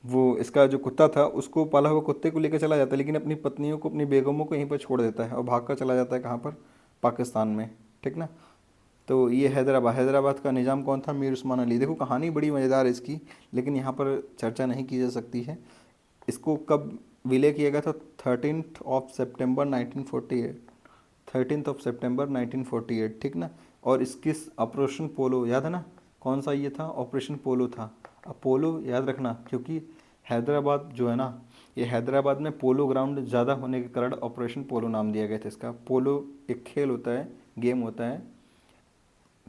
वो इसका जो कुत्ता था उसको पाला हुआ कुत्ते को लेकर चला जाता है, लेकिन अपनी पत्नियों को, अपनी बेगमों को यहीं पर छोड़ देता है और भाग कर चला जाता है कहाँ पर, पाकिस्तान में, ठीक ना। तो ये हैदराबाद, हैदराबाद का निज़ाम कौन था, मीर उस्मान अली। देखो कहानी बड़ी मज़ेदार है इसकी, लेकिन यहाँ पर चर्चा नहीं की जा सकती है। इसको कब विलय किया गया था, 13 सितंबर 1948, 13 सितंबर 1948, ठीक ना। और किस ऑपरेशन पोलो याद है ना, कौन सा ये था, ऑपरेशन पोलो था। अब पोलो याद रखना, क्योंकि हैदराबाद जो है ना, ये हैदराबाद में पोलो ग्राउंड ज़्यादा होने के कारण ऑपरेशन पोलो नाम दिया गया था इसका। पोलो एक खेल होता है, गेम होता है,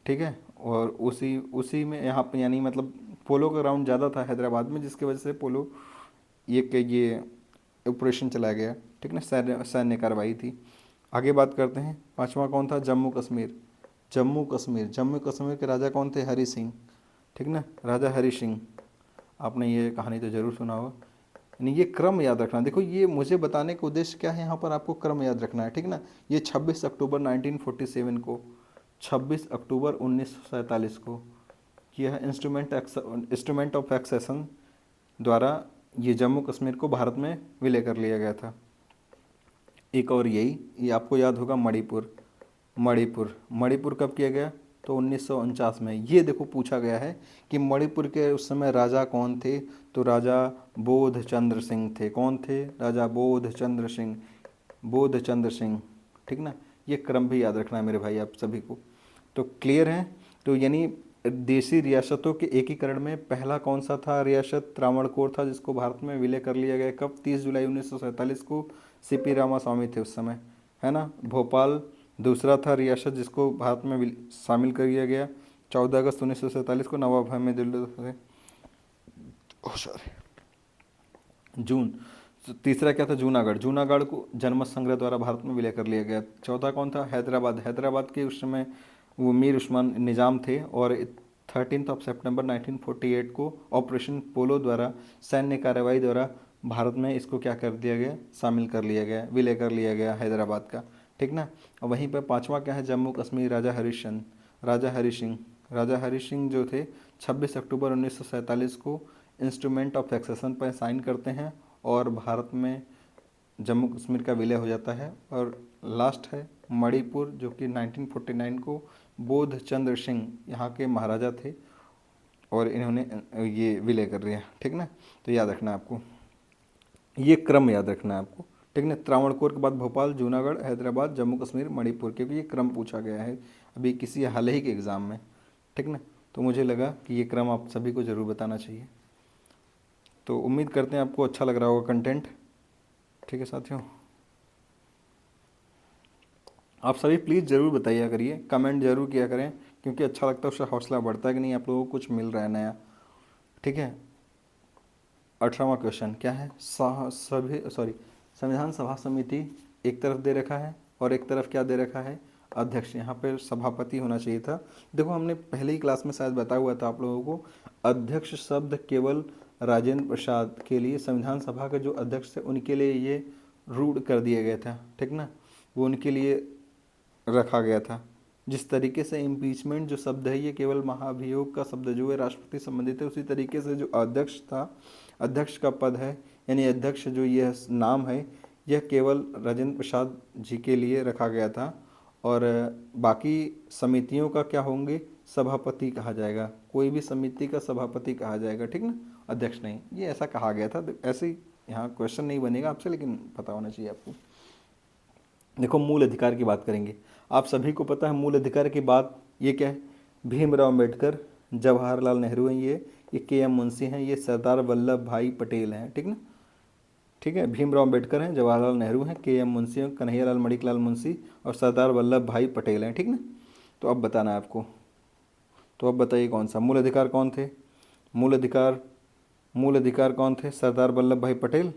ठीक है। और उसी उसी में यहाँ पे यानी मतलब पोलो का ग्राउंड ज़्यादा था हैदराबाद में, जिसकी वजह से पोलो ये ऑपरेशन चलाया गया, ठीक ना, सैन्य कार्रवाई थी। आगे बात करते हैं, पांचवा कौन था, जम्मू कश्मीर। जम्मू कश्मीर के राजा कौन थे, हरि सिंह, ठीक ना, राजा हरि सिंह। आपने ये कहानी तो ज़रूर सुना होगा। यानी ये क्रम याद रखना, देखो ये मुझे बताने का उद्देश्य क्या है, यहाँ पर आपको क्रम याद रखना है, ठीक ना। ये 26 अक्टूबर 1947 को, 26 अक्टूबर 1947 को यह है इंस्ट्रूमेंट ऑफ एक्सेशन द्वारा ये जम्मू कश्मीर को भारत में विलय कर लिया गया था। एक और यही, ये आपको याद होगा, मणिपुर कब किया गया, तो 1949 में। ये देखो पूछा गया है कि मणिपुर के उस समय राजा कौन थे, तो राजा बोधचंद्र सिंह थे। कौन थे, राजा बोधचंद्र सिंह, ठीक ना। ये क्रम भी याद रखना है मेरे भाई आप सभी को। तो क्लियर है। तो यानी देशी रियासतों के एकीकरण में पहला कौन सा था, रियासत त्रावणकोर था, जिसको भारत में विलय कर लिया गया कब, 30 जुलाई 1947 को। सीपी रामास्वामी थे उस समय, है ना। भोपाल दूसरा था रियासत जिसको भारत में शामिल कर लिया गया 14 अगस्त 1947 को, नवाब हमदुल्ला थे। जून तीसरा क्या था, जूनागढ़ को जनमत संग्रह द्वारा भारत में विलय कर लिया गया। चौथा कौन था, हैदराबाद के उस समय वो मीर उस्मान निज़ाम थे, और 13 सितंबर 1948 को ऑपरेशन पोलो द्वारा सैन्य कार्रवाई द्वारा भारत में इसको क्या कर दिया गया, शामिल कर लिया गया, विलय कर लिया गया हैदराबाद का, ठीक ना। और वहीं पर पांचवा क्या है, जम्मू कश्मीर, राजा हरि सिंह जो थे 26 अक्टूबर 1947 को इंस्ट्रूमेंट ऑफ एक्सेशन पर साइन करते हैं और भारत में जम्मू कश्मीर का विलय हो जाता है। और लास्ट है मणिपुर, जो कि 1949 को बोधचंद्र सिंह यहाँ के महाराजा थे और इन्होंने ये विलय कर दिया, ठीक ना। तो याद रखना आपको, ये क्रम याद रखना है आपको, ठीक ना। त्रावणकोर के बाद भोपाल, जूनागढ़, हैदराबाद, जम्मू कश्मीर, मणिपुर के भी ये क्रम पूछा गया है अभी किसी हाल ही के एग्ज़ाम में, ठीक ना। तो मुझे लगा कि ये क्रम आप सभी को ज़रूर बताना चाहिए। तो उम्मीद करते हैं आपको अच्छा लग रहा होगा कंटेंट, ठीक है साथियों। आप सभी प्लीज़ ज़रूर बताइए करिए, कमेंट ज़रूर किया करें, क्योंकि अच्छा लगता है, उससे हौसला बढ़ता है कि नहीं आप लोगों को कुछ मिल रहा है नया, ठीक है। 18वां क्वेश्चन क्या है, संविधान सभा समिति एक तरफ दे रखा है और एक तरफ क्या दे रखा है, अध्यक्ष। यहाँ पर सभापति होना चाहिए था। देखो हमने पहले ही क्लास में शायद बताया हुआ था आप लोगों को, अध्यक्ष शब्द केवल राजेंद्र प्रसाद के लिए, संविधान सभा के जो अध्यक्ष थे उनके लिए ये रूढ़ कर दिया गया था, ठीक ना, वो उनके लिए रखा गया था। जिस तरीके से इम्पीचमेंट जो शब्द है ये केवल महाभियोग का शब्द जो है राष्ट्रपति संबंधित है, उसी तरीके से जो अध्यक्ष था, अध्यक्ष का पद है, यानी अध्यक्ष जो यह नाम है, यह केवल राजेंद्र प्रसाद जी के लिए रखा गया था। और बाकी समितियों का क्या होंगे, सभापति कहा जाएगा, कोई भी समिति का सभापति कहा जाएगा, ठीक ना, अध्यक्ष नहीं। ये ऐसा कहा गया था, ऐसे ही यहाँ क्वेश्चन नहीं बनेगा आपसे, लेकिन पता होना चाहिए आपको। देखो मूल अधिकार की बात करेंगे, आप सभी को पता है मूल अधिकार की बात ये क्या है, भीमराव अम्बेडकर, जवाहरलाल नेहरू हैं, ये के.एम. मुंशी हैं, ये सरदार वल्लभ भाई पटेल हैं, ठीक ना, ठीक है। भीमराव अम्बेडकर हैं, जवाहरलाल नेहरू हैं, के.एम. मुंशी हैं, कन्हैयालाल मणिकलाल मुंशी और सरदार वल्लभ भाई पटेल हैं, ठीक ना। तो अब बताना है आपको, तो अब बताइए कौन सा मूल अधिकार कौन थे, मूल अधिकार कौन थे, सरदार वल्लभ भाई पटेल,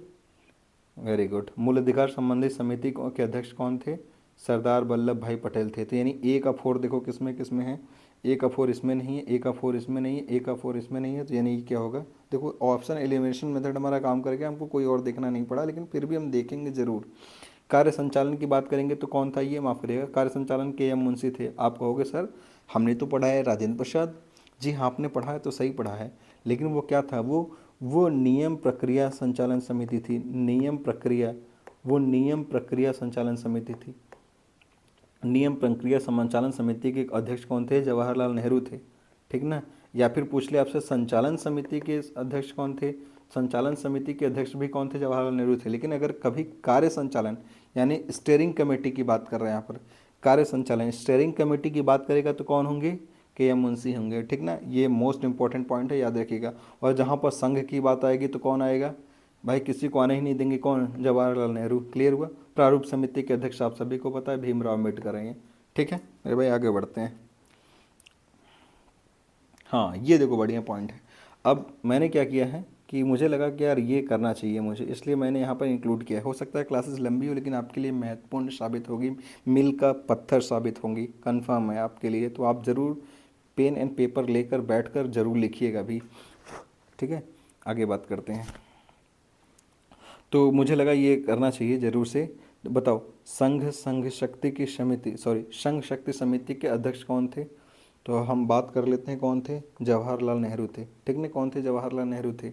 वेरी गुड। मूल अधिकार संबंधी समिति के अध्यक्ष कौन थे, सरदार वल्लभ भाई पटेल थे। तो यानी ए का 4 देखो किसमें किसमें है, ए का 4 इसमें नहीं है, ए का 4 इसमें नहीं है, ए का 4 इसमें नहीं है, तो यानी क्या होगा, देखो ऑप्शन एलिमिनेशन मेथड हमारा काम करके हमको कोई और देखना नहीं पड़ा, लेकिन फिर भी हम देखेंगे ज़रूर। कार्य संचालन की बात करेंगे तो कौन था ये, माफ़ करिएगा, कार्य संचालन के.एम. मुंशी थे। आप कहोगे सर हमने तो पढ़ा है राजेंद्र प्रसाद, जी हाँ आपने पढ़ा है तो सही पढ़ा है, लेकिन वो क्या था, वो नियम प्रक्रिया संचालन समिति थी, वो नियम प्रक्रिया संचालन समिति थी। नियम प्रक्रिया संचालन समिति के अध्यक्ष कौन थे, जवाहरलाल नेहरू थे, ठीक ना। या फिर पूछ ले आपसे संचालन समिति के अध्यक्ष कौन थे, संचालन समिति के अध्यक्ष भी कौन थे, जवाहरलाल नेहरू थे। लेकिन अगर कभी कार्य संचालन यानी स्टीयरिंग कमेटी की बात कर रहे हैं यहाँ पर, कार्य संचालन स्टीयरिंग कमेटी की बात करेगा तो कौन होंगे, के एम मुंशी होंगे, ठीक ना। ये मोस्ट इंपॉर्टेंट पॉइंट है, याद रखिएगा। और जहाँ पर संघ की बात आएगी तो कौन आएगा भाई, किसी को आने ही नहीं देंगे, कौन, जवाहरलाल नेहरू। क्लियर हुआ। प्रारूप समिति के अध्यक्ष आप सभी को पता है भीमराव अम्बेडकर हैं, ठीक है मेरे भाई। आगे बढ़ते हैं। हाँ ये देखो बढ़िया पॉइंट है। अब मैंने क्या किया है कि मुझे लगा कि यार ये करना चाहिए मुझे, इसलिए मैंने यहाँ पर इंक्लूड किया। हो सकता है क्लासेस लंबी हो लेकिन आपके लिए महत्वपूर्ण साबित होगी, मील का पत्थर साबित होंगी, कंफर्म है आपके लिए। तो आप ज़रूर पेन एंड पेपर लेकर बैठकर ज़रूर लिखिएगा भी, ठीक है। आगे बात करते हैं। तो मुझे लगा ये करना चाहिए ज़रूर से। बताओ, संघ शक्ति की समिति, सॉरी संघ शक्ति समिति के अध्यक्ष कौन थे? तो हम बात कर लेते हैं कौन थे, जवाहरलाल नेहरू थे, ठीक नहीं। कौन थे, जवाहरलाल नेहरू थे।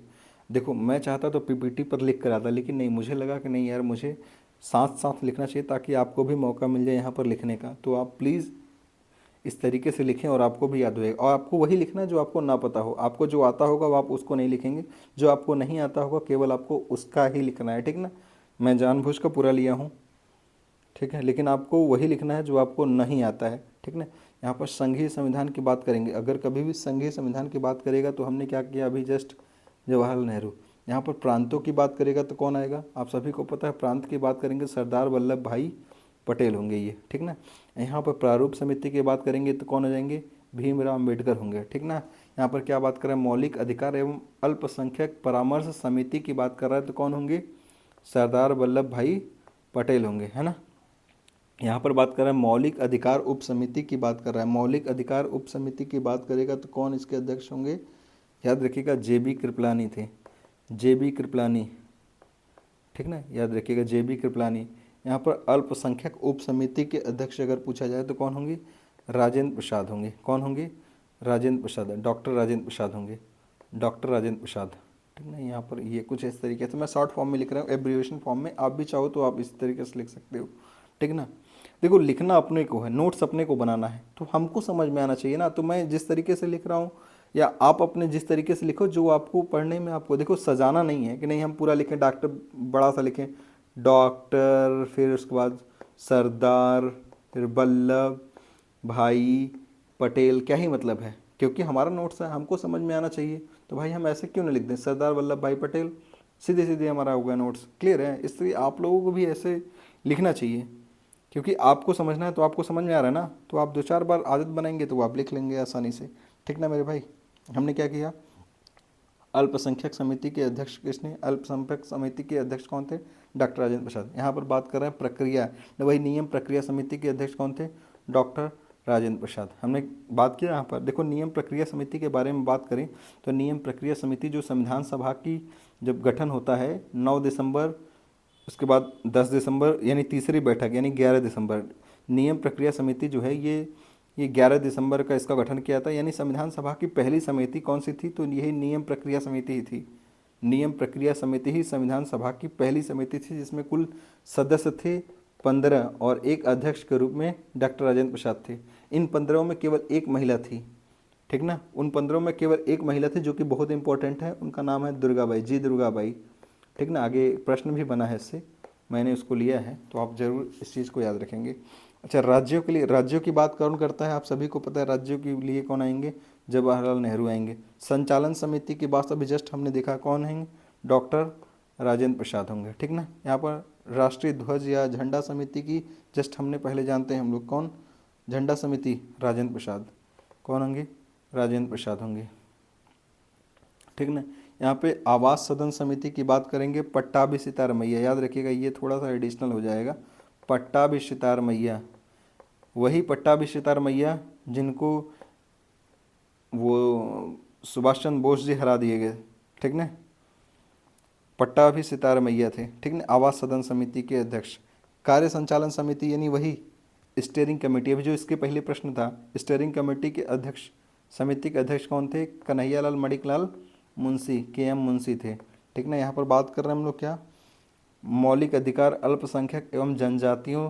देखो मैं चाहता तो पीपीटी पर लिख कर आता, लेकिन नहीं, मुझे लगा कि नहीं यार, मुझे साथ साथ लिखना चाहिए ताकि आपको भी मौका मिल जाए यहाँ पर लिखने का। तो आप प्लीज़ इस तरीके से लिखें और आपको भी याद होएगा। और आपको वही लिखना है जो आपको ना पता हो, आपको जो आता होगा वो आप उसको नहीं लिखेंगे, जो आपको नहीं आता होगा केवल आपको उसका ही लिखना है, ठीक ना। मैं जानबूझ कर पूरा लिया हूँ, ठीक है, लेकिन आपको वही लिखना है जो आपको नहीं आता है, ठीक ना। यहाँ पर संघीय संविधान की बात करेंगे, अगर कभी भी संघीय संविधान की बात करेगा तो हमने क्या किया अभी जस्ट, जवाहरलाल नेहरू। यहाँ पर प्रांतों की बात करेगा तो कौन आएगा, आप सभी को पता है। प्रांत की बात करेंगे सरदार वल्लभ भाई पटेल होंगे ये, ठीक ना। यहाँ पर प्रारूप समिति की बात करेंगे तो कौन हो जाएंगे, भीमराव अम्बेडकर होंगे, ठीक ना। यहाँ पर क्या बात कर रहे हैं, मौलिक अधिकार एवं अल्पसंख्यक परामर्श समिति की बात कर रहा है तो कौन होंगे, सरदार वल्लभ भाई पटेल होंगे, है ना। यहाँ पर बात कर रहा है मौलिक अधिकार उप समिति की बात कर रहा है, मौलिक अधिकार उप समिति की बात करेगा तो कौन इसके अध्यक्ष होंगे, याद रखिएगा जेबी कृपलानी थे, जेबी कृपलानी, ठीक ना, याद रखिएगा जेबी कृपलानी। यहाँ पर अल्पसंख्यक उप समिति के अध्यक्ष अगर पूछा जाए तो कौन होंगे, राजेंद्र प्रसाद होंगे। कौन होंगे, राजेंद्र प्रसाद, डॉक्टर राजेंद्र प्रसाद होंगे, डॉक्टर राजेंद्र प्रसाद, ठीक ना। यहाँ पर ये कुछ इस तरीके से मैं शॉर्ट फॉर्म में लिख रहा हूँ, एब्रीवेशन फॉर्म में, आप भी चाहो तो आप इस तरीके से लिख सकते हो, ठीक ना। देखो लिखना अपने को है, नोट्स अपने को बनाना है, तो हमको समझ में आना चाहिए ना। तो मैं जिस तरीके से लिख रहा हूँ या आप अपने जिस तरीके से लिखो जो आपको पढ़ने में, आपको देखो सजाना नहीं है कि नहीं हम पूरा लिखें, डॉक्टर बड़ा सा लिखें, डॉक्टर, फिर उसके बाद सरदार, फिर वल्लभ भाई पटेल, क्या ही मतलब है, क्योंकि हमारा नोट्स है, हमको समझ में आना चाहिए। तो भाई हम ऐसे क्यों नहीं लिख दें, सरदार वल्लभ भाई पटेल, सीधे सीधे हमारा होगा नोट्स। क्लियर है। इसलिए आप लोगों को भी ऐसे लिखना चाहिए, क्योंकि आपको समझना है तो आपको समझ में आ रहा है ना, तो आप 2-4 बार आदत बनाएंगे तो आप लिख लेंगे आसानी से, ठीक ना मेरे भाई। हमने क्या किया, अल्पसंख्यक समिति के अध्यक्ष किसने, अल्पसंख्यक समिति के अध्यक्ष कौन थे, डॉक्टर राजेंद्र प्रसाद। यहाँ पर बात कर रहे हैं प्रक्रिया, वही नियम प्रक्रिया समिति के अध्यक्ष कौन थे, डॉक्टर राजेंद्र प्रसाद। हमने बात किया यहाँ पर। देखो नियम प्रक्रिया समिति के बारे में बात करें तो नियम प्रक्रिया समिति जो संविधान सभा की जब गठन होता है 9 दिसंबर, उसके बाद 10 दिसंबर यानी तीसरी बैठक यानी 11 दिसंबर, नियम प्रक्रिया समिति जो है ये 11 दिसंबर का इसका गठन किया था। यानी संविधान सभा की पहली समिति कौन सी थी, तो यही नियम प्रक्रिया समिति ही थी। नियम प्रक्रिया समिति ही संविधान सभा की पहली समिति थी, जिसमें कुल सदस्य थे 15 और एक अध्यक्ष के रूप में डॉक्टर राजेंद्र प्रसाद थे। इन 15 में केवल एक महिला थी, ठीक ना। उन 15 में केवल एक महिला थी जो कि बहुत इंपॉर्टेंट है, उनका नाम है दुर्गाबाई, जी दुर्गाबाई, ठीक ना। आगे प्रश्न भी बना है इससे, मैंने उसको लिया है, तो आप जरूर इस चीज़ को याद रखेंगे। अच्छा, राज्यों के लिए, राज्यों की बात कौन करता है, आप सभी को पता है। राज्यों के लिए कौन आएंगे, जवाहरलाल नेहरू आएंगे। संचालन समिति की बात अभी जस्ट हमने देखा, कौन है, डॉक्टर राजेंद्र प्रसाद होंगे, ठीक ना। यहाँ पर राष्ट्रीय ध्वज या झंडा समिति की जस्ट हमने पहले जानते हैं हम लोग, कौन, झंडा समिति राजेंद्र प्रसाद, कौन होंगे, राजेंद्र प्रसाद होंगे, ठीक ना। यहाँ पे आवास सदन समिति की बात करेंगे, पट्टाभी सितार मैया, याद रखिएगा ये थोड़ा सा एडिशनल हो जाएगा, पट्टाभी सितार मैया, वही पट्टाभी सितार मैया जिनको वो सुभाष चंद्र बोस जी हरा दिए गए, ठीक ना, पट्टाभी सितार मैया थे, ठीक ना। आवास सदन समिति के अध्यक्ष, कार्य संचालन समिति यानी वही स्टीयरिंग कमेटी, अभी जो इसके पहले प्रश्न था, स्टीयरिंग कमेटी के अध्यक्ष, समिति के अध्यक्ष कौन थे, कन्हैयालाल मणिकलाल मुंशी, के एम मुंशी थे, ठीक ना। यहाँ पर बात कर रहे हैं हम लोग क्या, मौलिक अधिकार अल्पसंख्यक एवं जनजातियों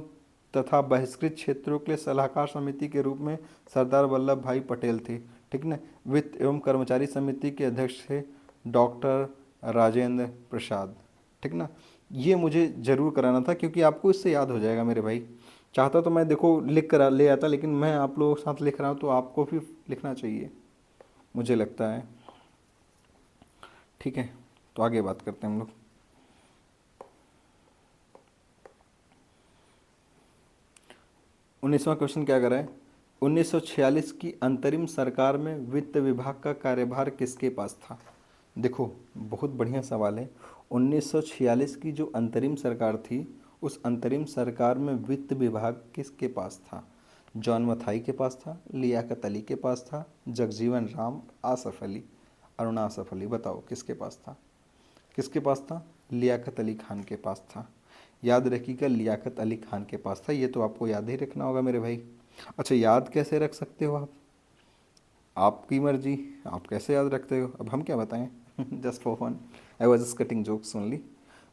तथा बहिष्कृत क्षेत्रों के लिए सलाहकार समिति के रूप में सरदार वल्लभ भाई पटेल थे, ठीक ना। वित्त एवं कर्मचारी समिति के अध्यक्ष थे डॉक्टर राजेंद्र प्रसाद, ठीक ना। ये मुझे ज़रूर कराना था, क्योंकि आपको इससे याद हो जाएगा मेरे भाई। चाहता तो मैं देखो लिख कर ले आता, लेकिन मैं आप लोगों के साथ लिख रहा हूँ तो आपको भी लिखना चाहिए, मुझे लगता है। ठीक है, तो आगे बात करते हैं हम लोग। 19वां क्वेश्चन क्या कर रहा है, 1946 की अंतरिम सरकार में वित्त विभाग का कार्यभार किसके पास था। देखो बहुत बढ़िया सवाल है। 1946 की जो अंतरिम सरकार थी, उस अंतरिम सरकार में वित्त विभाग किसके पास था। जॉन मथाई के पास था, लियाकत अली के पास था, जगजीवन राम, आसफ अली, अरुणा आसफ अली, बताओ किसके पास था। किसके पास था, लियाकत अली खान के पास था। याद रखिएगा, लियाकत अली खान के पास था, ये तो आपको याद ही रखना होगा मेरे भाई। अच्छा, याद कैसे रख सकते हो आप, आपकी मर्जी, आप कैसे याद रखते हो, अब हम क्या बताएं। Just for fun, I was just cutting jokes only.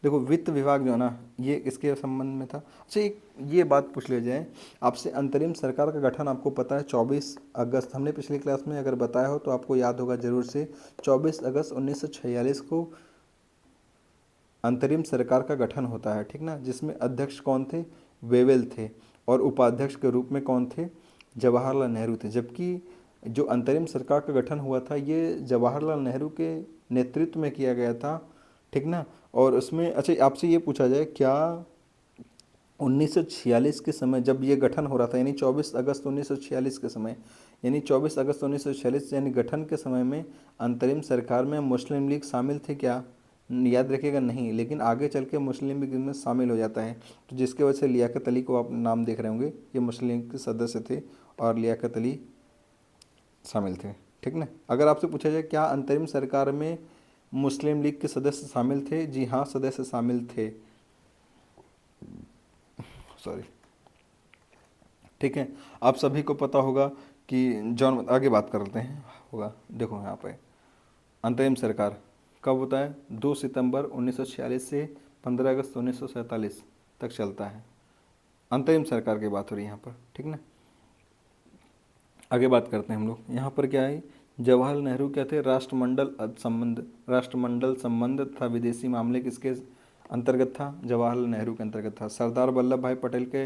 देखो वित्त विभाग जो है ना, ये इसके संबंध में था। अच्छा, एक ये बात पूछ ले जाए आपसे, अंतरिम सरकार का गठन आपको पता है 24 अगस्त, हमने पिछली क्लास में अगर बताया हो तो आपको याद होगा जरूर से। 24 अगस्त 1946 को अंतरिम सरकार का गठन होता है, ठीक ना, जिसमें अध्यक्ष कौन थे, वेवेल थे, और उपाध्यक्ष के रूप में कौन थे, जवाहरलाल नेहरू थे। जबकि जो अंतरिम सरकार का गठन हुआ था ये जवाहरलाल नेहरू के नेतृत्व में किया गया था, ठीक ना। और उसमें अच्छा आपसे ये पूछा जाए, क्या 1946 के समय जब ये गठन हो रहा था, यानी 24 अगस्त 1946 के समय, यानी 24 अगस्त 1946 यानी गठन के समय में अंतरिम सरकार में मुस्लिम लीग शामिल थे क्या। याद रखिएगा नहीं, लेकिन आगे चल के मुस्लिम लीग में शामिल हो जाता है, तो जिसके वजह से लियाकत अली को आप नाम देख रहे होंगे, ये मुस्लिम लीग के सदस्य थे और लियाकत अली शामिल थे, ठीक ना। अगर आपसे पूछा जाए क्या अंतरिम सरकार में मुस्लिम लीग के सदस्य शामिल थे, जी हाँ सदस्य शामिल थे, सॉरी, ठीक है। आप सभी को पता होगा कि जॉन, आगे बात करते हैं होगा। देखो यहाँ पे अंतरिम सरकार कब होता है, 2 सितंबर 1946 से 15 अगस्त 1947 तक चलता है। अंतरिम सरकार की बात हो रही है यहाँ पर, ठीक ना। आगे बात करते हैं हम लोग। यहाँ पर क्या है, जवाहरलाल नेहरू क्या थे, राष्ट्रमंडल संबंध तथा विदेशी मामले किसके अंतर्गत था, जवाहरलाल नेहरू के अंतर्गत था। सरदार वल्लभ भाई पटेल के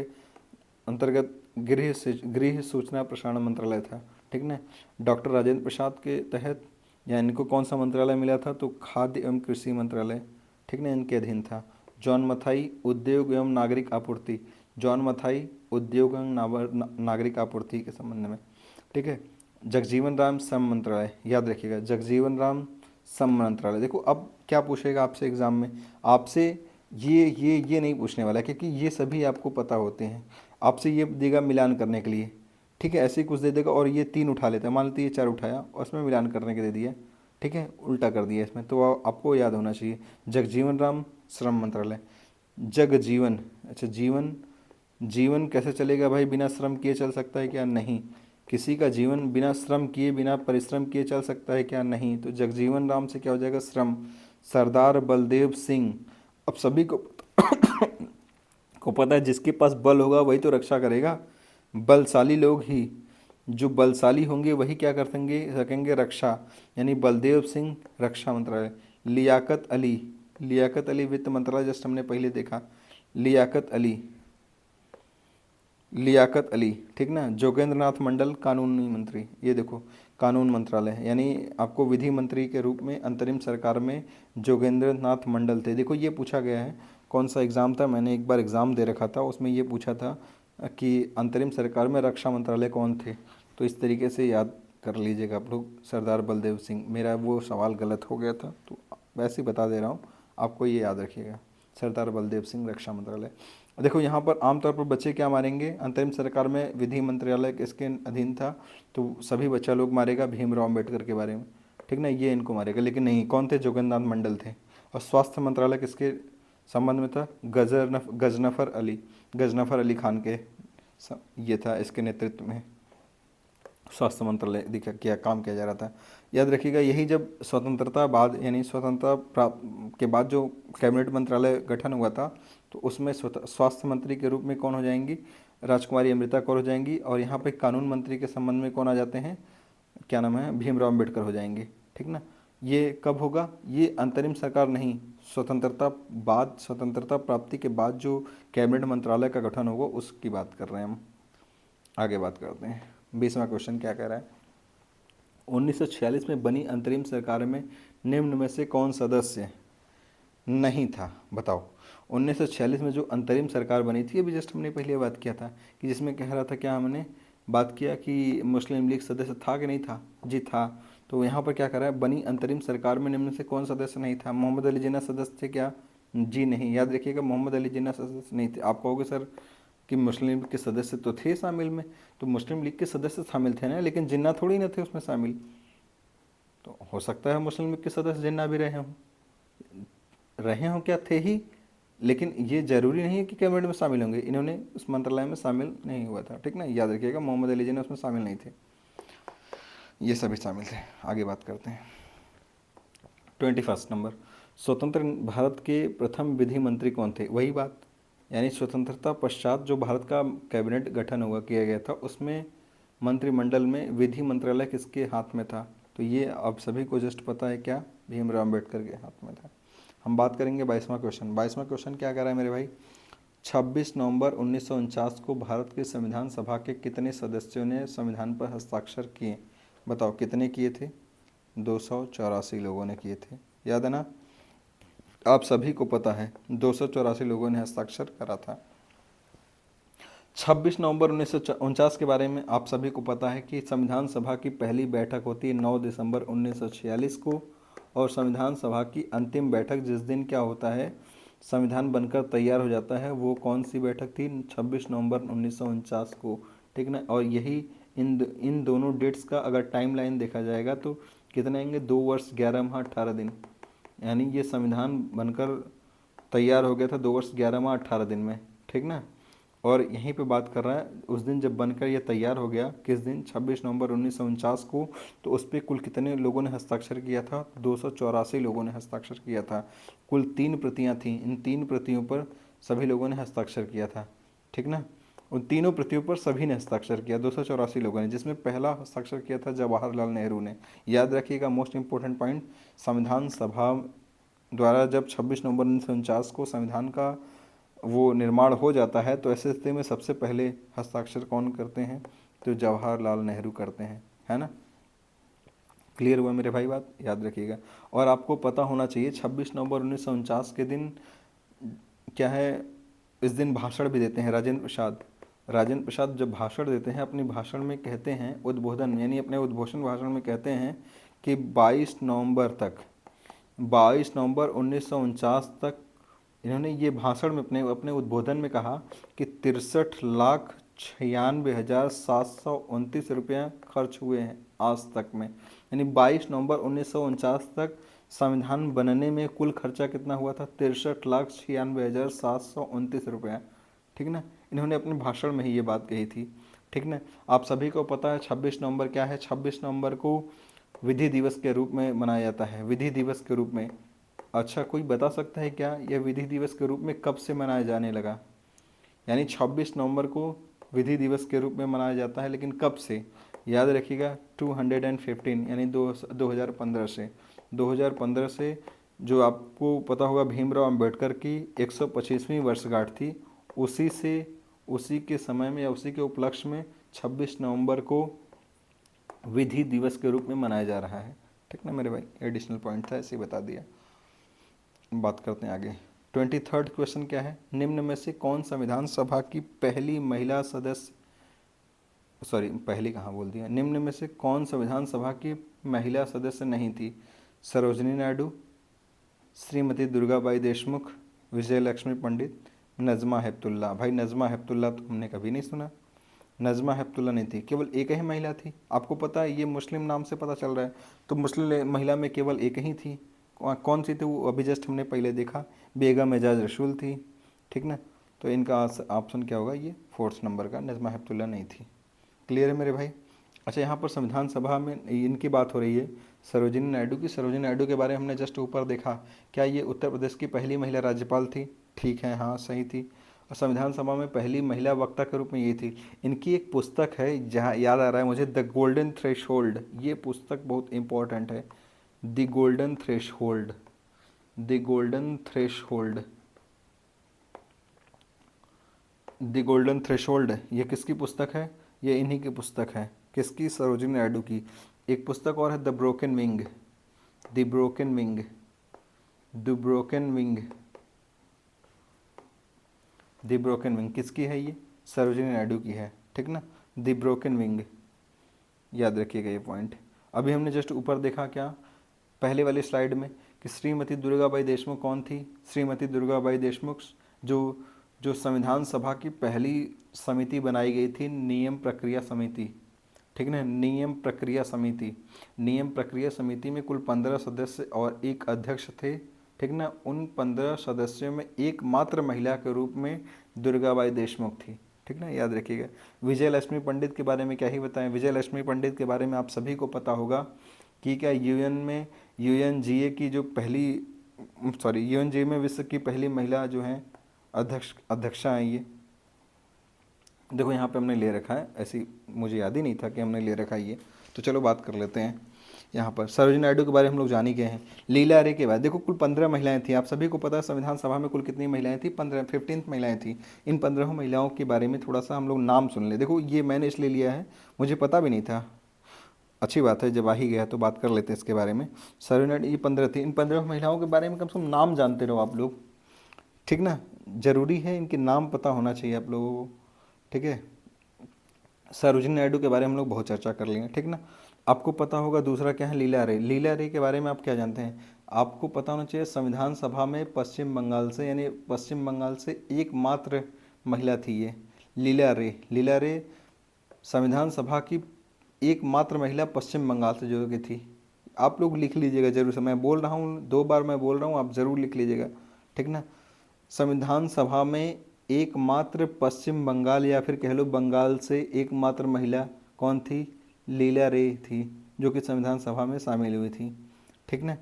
अंतर्गत गृह सूचना प्रसारण मंत्रालय था, ठीक ना। डॉक्टर राजेंद्र प्रसाद के तहत या इनको कौन सा मंत्रालय मिला था, तो खाद्य एवं कृषि मंत्रालय, ठीक ना, इनके अधीन था। जॉन मथाई उद्योग एवं नागरिक आपूर्ति, जॉन मथाई उद्योग एवं नागरिक आपूर्ति के संबंध में, ठीक है। जगजीवन राम श्रम मंत्रालय, याद रखिएगा जगजीवन राम श्रम मंत्रालय। देखो अब क्या पूछेगा आपसे एग्जाम में, आपसे ये नहीं पूछने वाला, क्योंकि ये सभी आपको पता होते हैं। आपसे ये देगा मिलान करने के लिए, ठीक है, ऐसे ही कुछ दे देगा और ये 3 उठा लेता है, मान लेते ये 4 उठाया और इसमें मिलान करने के दे दिया, ठीक है, उल्टा कर दिया इसमें, तो आपको याद होना चाहिए जगजीवन राम श्रम मंत्रालय। जगजीवन, अच्छा जीवन, जीवन कैसे चलेगा भाई, बिना श्रम किए चल सकता है क्या, नहीं। किसी का जीवन बिना श्रम किए, बिना परिश्रम किए चल सकता है क्या, नहीं। तो जगजीवन राम से क्या हो जाएगा, श्रम। सरदार बलदेव सिंह, अब सभी को पता है जिसके पास बल होगा वही तो रक्षा करेगा, बलशाली लोग ही, जो बलशाली होंगे वही क्या कर सकेंगे रक्षा, यानी बलदेव सिंह रक्षा मंत्रालय। लियाकत अली, लियाकत अली वित्त मंत्रालय, जस्ट हमने पहले देखा, लियाकत अली, लियाकत अली, ठीक ना। जोगेंद्र नाथ मंडल कानूनी मंत्री, ये देखो कानून मंत्रालय, यानी आपको विधि मंत्री के रूप में अंतरिम सरकार में जोगेंद्र नाथ मंडल थे। देखो ये पूछा गया है, कौन सा एग्ज़ाम था, मैंने एक बार एग्ज़ाम दे रखा था, उसमें ये पूछा था कि अंतरिम सरकार में रक्षा मंत्रालय कौन थे, तो इस तरीके से याद कर लीजिएगा आप लोग। सरदार बलदेव सिंह, मेरा वो सवाल गलत हो गया था तो वैसे ही बता दे रहा हूँ, आपको ये याद रखिएगा, सरदार बलदेव सिंह रक्षा मंत्रालय। देखो यहाँ पर आमतौर पर बच्चे क्या मारेंगे, अंतरिम सरकार में विधि मंत्रालय किसके अधीन था, तो सभी बच्चा लोग मारेगा भीमराव अम्बेडकर के बारे में, ठीक ना, ये इनको मारेगा, लेकिन नहीं, कौन थे, जोगेंद्र नाथ मंडल थे। और स्वास्थ्य मंत्रालय किसके संबंध में था, गजनफर अली खान के ये था, इसके नेतृत्व में स्वास्थ्य मंत्रालय दिखा क्या काम किया जा रहा था। याद रखिएगा यही जब स्वतंत्रता बाद, यानी स्वतंत्रता प्राप्त के बाद जो कैबिनेट मंत्रालय गठन हुआ था, तो उसमें स्वास्थ्य मंत्री के रूप में कौन हो जाएंगी, राजकुमारी अमृता कौर हो जाएंगी, और यहाँ पे कानून मंत्री के संबंध में कौन आ जाते हैं, क्या नाम है, भीमराव अम्बेडकर हो जाएंगे, ठीक ना। ये कब होगा? ये अंतरिम सरकार नहीं, स्वतंत्रता प्राप्ति के बाद जो कैबिनेट मंत्रालय का गठन होगा उसकी बात कर रहे हैं हम। आगे बात करते हैं। 20वां क्वेश्चन क्या कह रहा है? 1946 में बनी अंतरिम सरकार में निम्न में से कौन सदस्य नहीं था? बताओ। 1946 में जो अंतरिम सरकार बनी थी, अभी जस्ट हमने पहले बात किया था कि जिसमें कह रहा था, क्या हमने बात किया कि मुस्लिम लीग सदस्य था कि नहीं था? जी था। तो यहाँ पर क्या कर रहा है, बनी अंतरिम सरकार में निम्न से कौन सदस्य नहीं था? मोहम्मद अली जिन्ना सदस्य थे क्या? जी नहीं। याद रखिएगा, मोहम्मद अली जिन्ना सदस्य नहीं थे। आप कहोगे सर कि मुस्लिम लीग के सदस्य तो थे शामिल में, तो मुस्लिम लीग के सदस्य शामिल थे ना, लेकिन जिन्ना थोड़ी ना थे उसमें शामिल। तो हो सकता है मुस्लिम लीग के सदस्य जिन्ना भी रहे हों क्या, थे ही, लेकिन ये जरूरी नहीं है कि कैबिनेट में शामिल होंगे। इन्होंने उस मंत्रालय में शामिल नहीं हुआ था, ठीक ना, याद रखिएगा, मोहम्मद अली जिन्ना उसमें शामिल नहीं थे, ये सभी शामिल थे। आगे बात करते हैं। 21 नंबर, स्वतंत्र भारत के प्रथम विधि मंत्री कौन थे? वही बात, यानी स्वतंत्रता पश्चात जो भारत का कैबिनेट गठन हुआ किया गया था, उसमें मंत्रिमंडल में विधि मंत्रालय किसके हाथ में था? तो ये आप सभी को जस्ट पता है, क्या? भीमराव अम्बेडकर के हाथ में था। हम बात करेंगे 22वां क्वेश्चन। 22वां क्वेश्चन क्या कह रहा है मेरे भाई? 26 नवंबर 1949 को भारत के संविधान सभा के कितने सदस्यों ने संविधान पर हस्ताक्षर किए? बताओ कितने किए थे? 284 लोगों ने किए थे, याद है ना? आप सभी को पता है 284 लोगों ने हस्ताक्षर करा था। 26 नवंबर 1949 के बारे में आप सभी को पता है कि संविधान सभा की पहली बैठक होती है 9 दिसंबर 1946 को, और संविधान सभा की अंतिम बैठक जिस दिन क्या होता है, संविधान बनकर तैयार हो जाता है, वो कौन सी बैठक थी? 26 नवंबर 1949 को, ठीक ना। और यही इन दोनों डेट्स का अगर टाइम लाइन देखा जाएगा तो कितने आएंगे? 2 वर्ष 11 माह 18 दिन, यानी ये संविधान बनकर तैयार हो गया था 2 वर्ष 11 माह 18 दिन में, ठीक ना। और यहीं पे बात कर रहा है उस दिन जब बनकर ये तैयार हो गया, किस दिन? 26 नवंबर 1949 को। तो उस पर कुल कितने लोगों ने हस्ताक्षर किया था? 284 लोगों ने हस्ताक्षर किया था। कुल 3 प्रतियां थीं, इन 3 प्रतियों पर सभी लोगों ने हस्ताक्षर किया था, ठीक ना। उन तीनों प्रतियों पर सभी ने हस्ताक्षर किया, 284 लोगों ने, जिसमें पहला हस्ताक्षर किया था जवाहरलाल नेहरू ने। याद रखिएगा, मोस्ट इंपॉर्टेंट पॉइंट, संविधान सभा द्वारा जब 26 नवंबर 1949 को संविधान का वो निर्माण हो जाता है, तो ऐसे स्थिति में सबसे पहले हस्ताक्षर कौन करते हैं? तो जवाहरलाल नेहरू करते हैं, है ना। क्लियर हुआ मेरे भाई बात? याद रखिएगा। और आपको पता होना चाहिए 26 नवंबर 1949 के दिन क्या है, इस दिन भाषण भी देते हैं राजेंद्र प्रसाद। राजेंद्र प्रसाद जब भाषण देते हैं, अपने भाषण में कहते हैं, उद्बोधन यानी अपने उद्घोषण भाषण में कहते हैं कि 22 नवंबर तक, 22 नवंबर 1949 तक इन्होंने ये भाषण में अपने अपने उद्बोधन में कहा कि 63,96,729 रुपये खर्च हुए हैं आज तक में, यानी 22 नवंबर 1949 तक संविधान बनने में कुल खर्चा कितना हुआ था? 63,96,729 रुपया, ठीक ना। इन्होंने अपने भाषण में ही ये बात कही थी, ठीक ना। आप सभी को पता है 26 नवंबर क्या है? 26 नवंबर को विधि दिवस के रूप में मनाया जाता है, विधि दिवस के रूप में। अच्छा, कोई बता सकता है क्या यह विधि दिवस के रूप में कब से मनाया जाने लगा? यानी 26 नवंबर को विधि दिवस के रूप में मनाया जाता है, लेकिन कब से? याद रखिएगा 215 यानी 2015 से, 2015 से। जो आपको पता होगा भीमराव अंबेडकर की 125वीं वर्षगांठ थी, उसी से, उसी के समय में या उसी के उपलक्ष्य में 26 नवंबर को विधि दिवस के रूप में मनाया जा रहा है, ठीक ना मेरे भाई। एडिशनल पॉइंट था, ऐसे बता दिया। बात करते हैं आगे। 23rd क्वेश्चन क्या है? निम्न में से कौन संविधान सभा की पहली महिला सदस्य, सॉरी पहली कहाँ बोल दिया, निम्न में से कौन संविधान सभा की महिला सदस्य नहीं थी? सरोजनी नायडू, श्रीमती दुर्गाबाई देशमुख, विजय लक्ष्मी पंडित, नज़मा हेपतुल्ला। भाई नज़मा हेपतुल्ला तो हमने कभी नहीं सुना, नज़मा हेपतुल्ला नहीं थी, केवल एक ही महिला थी। आपको पता है ये मुस्लिम नाम से पता चल रहा है, तो मुस्लिम महिला में केवल एक ही थी। कौन सी थी वो? अभी जस्ट हमने पहले देखा, बेगम एजाज रसूल थी, ठीक ना। तो इनका ऑप्शन क्या होगा? ये 4th नंबर का, नज़मा हेपतुल्ला नहीं थी। क्लियर है मेरे भाई? अच्छा, यहाँ पर संविधान सभा में इनकी बात हो रही है, सरोजिनी नायडू की। सरोजिनी नायडू के बारे में हमने जस्ट ऊपर देखा, क्या ये उत्तर प्रदेश की पहली महिला राज्यपाल थी? ठीक है, हाँ सही थी। और संविधान सभा में पहली महिला वक्ता के रूप में ये थी। इनकी एक पुस्तक है, जहाँ याद आ रहा है मुझे, द गोल्डन थ्रेशोल्ड, ये पुस्तक बहुत इंपॉर्टेंट है, the golden threshold, the golden threshold, the golden threshold ये किसकी पुस्तक है? ये इन्हीं की पुस्तक है। किसकी? सरोजिनी नायडू की। एक पुस्तक और है, the broken wing, the broken wing, the broken wing, the broken wing किसकी है? ये सरोजिनी नायडू की है, ठीक ना। द ब्रोकन विंग, याद रखिएगा ये पॉइंट। अभी हमने जस्ट ऊपर देखा क्या, पहले वाली स्लाइड में, कि श्रीमती दुर्गाबाई देशमुख कौन थी? श्रीमती दुर्गाबाई देशमुख जो जो संविधान सभा की पहली समिति बनाई गई थी, नियम प्रक्रिया समिति, ठीक ना, नियम प्रक्रिया समिति। नियम प्रक्रिया समिति में कुल 15 सदस्य और एक अध्यक्ष थे, ठीक ना। उन 15 सदस्यों में एकमात्र महिला के रूप में दुर्गाबाई देशमुख थी, ठीक ना, याद रखिएगा। विजय लक्ष्मी पंडित के बारे में क्या ही बताएं। विजय लक्ष्मी पंडित के बारे में आप सभी को पता होगा कि क्या यूएन में, यूएनजीए की जो पहली, सॉरी, यूएनजीए में विश्व की पहली महिला जो हैं अध्यक्षा हैं ये। देखो यहाँ पे हमने ले रखा है, ऐसी मुझे याद ही नहीं था कि हमने ले रखा है ये, तो चलो बात कर लेते हैं। यहाँ पर सरोजिनी नायडू के बारे में हम लोग जान ही गए हैं। लीला रे के बाद देखो कुल 15 महिलाएं थी। आप सभी को पता है संविधान सभा में कुल कितनी महिलाएं थी? 15 महिलाएं थी। इन 15 महिलाओं के बारे में थोड़ा सा हम लोग नाम सुन ले। देखो ये मैंने इसलिए लिया है, मुझे पता भी नहीं था, अच्छी बात है जब आ ही गया तो बात कर लेते हैं इसके बारे में। सरोजिनी नायडू ये 15 थी। इन 15 महिलाओं के बारे में कम से कम नाम जानते रहो आप लोग, ठीक ना, जरूरी है, इनके नाम पता होना चाहिए आप लोगों को, ठीक है। सरोजिनी नायडू के बारे में हम लोग बहुत चर्चा कर लेंगे, ठीक ना। आपको पता होगा दूसरा क्या है? लीला रे। लीला रे के बारे में आप क्या जानते हैं? आपको पता होना चाहिए संविधान सभा में पश्चिम बंगाल से, यानी पश्चिम बंगाल से एकमात्र महिला थी ये, लीला रे। लीला रे संविधान सभा की एकमात्र महिला पश्चिम बंगाल से जो की थी। आप लोग लिख लीजिएगा जरूर से, मैं बोल रहा हूँ 2 बार मैं बोल रहा हूँ, आप ज़रूर लिख लीजिएगा, ठीक ना। संविधान सभा में एकमात्र पश्चिम बंगाल या फिर कह लो बंगाल से एकमात्र महिला कौन थी? लीला रे थी, जो कि संविधान सभा में शामिल हुई थी, ठीक ना।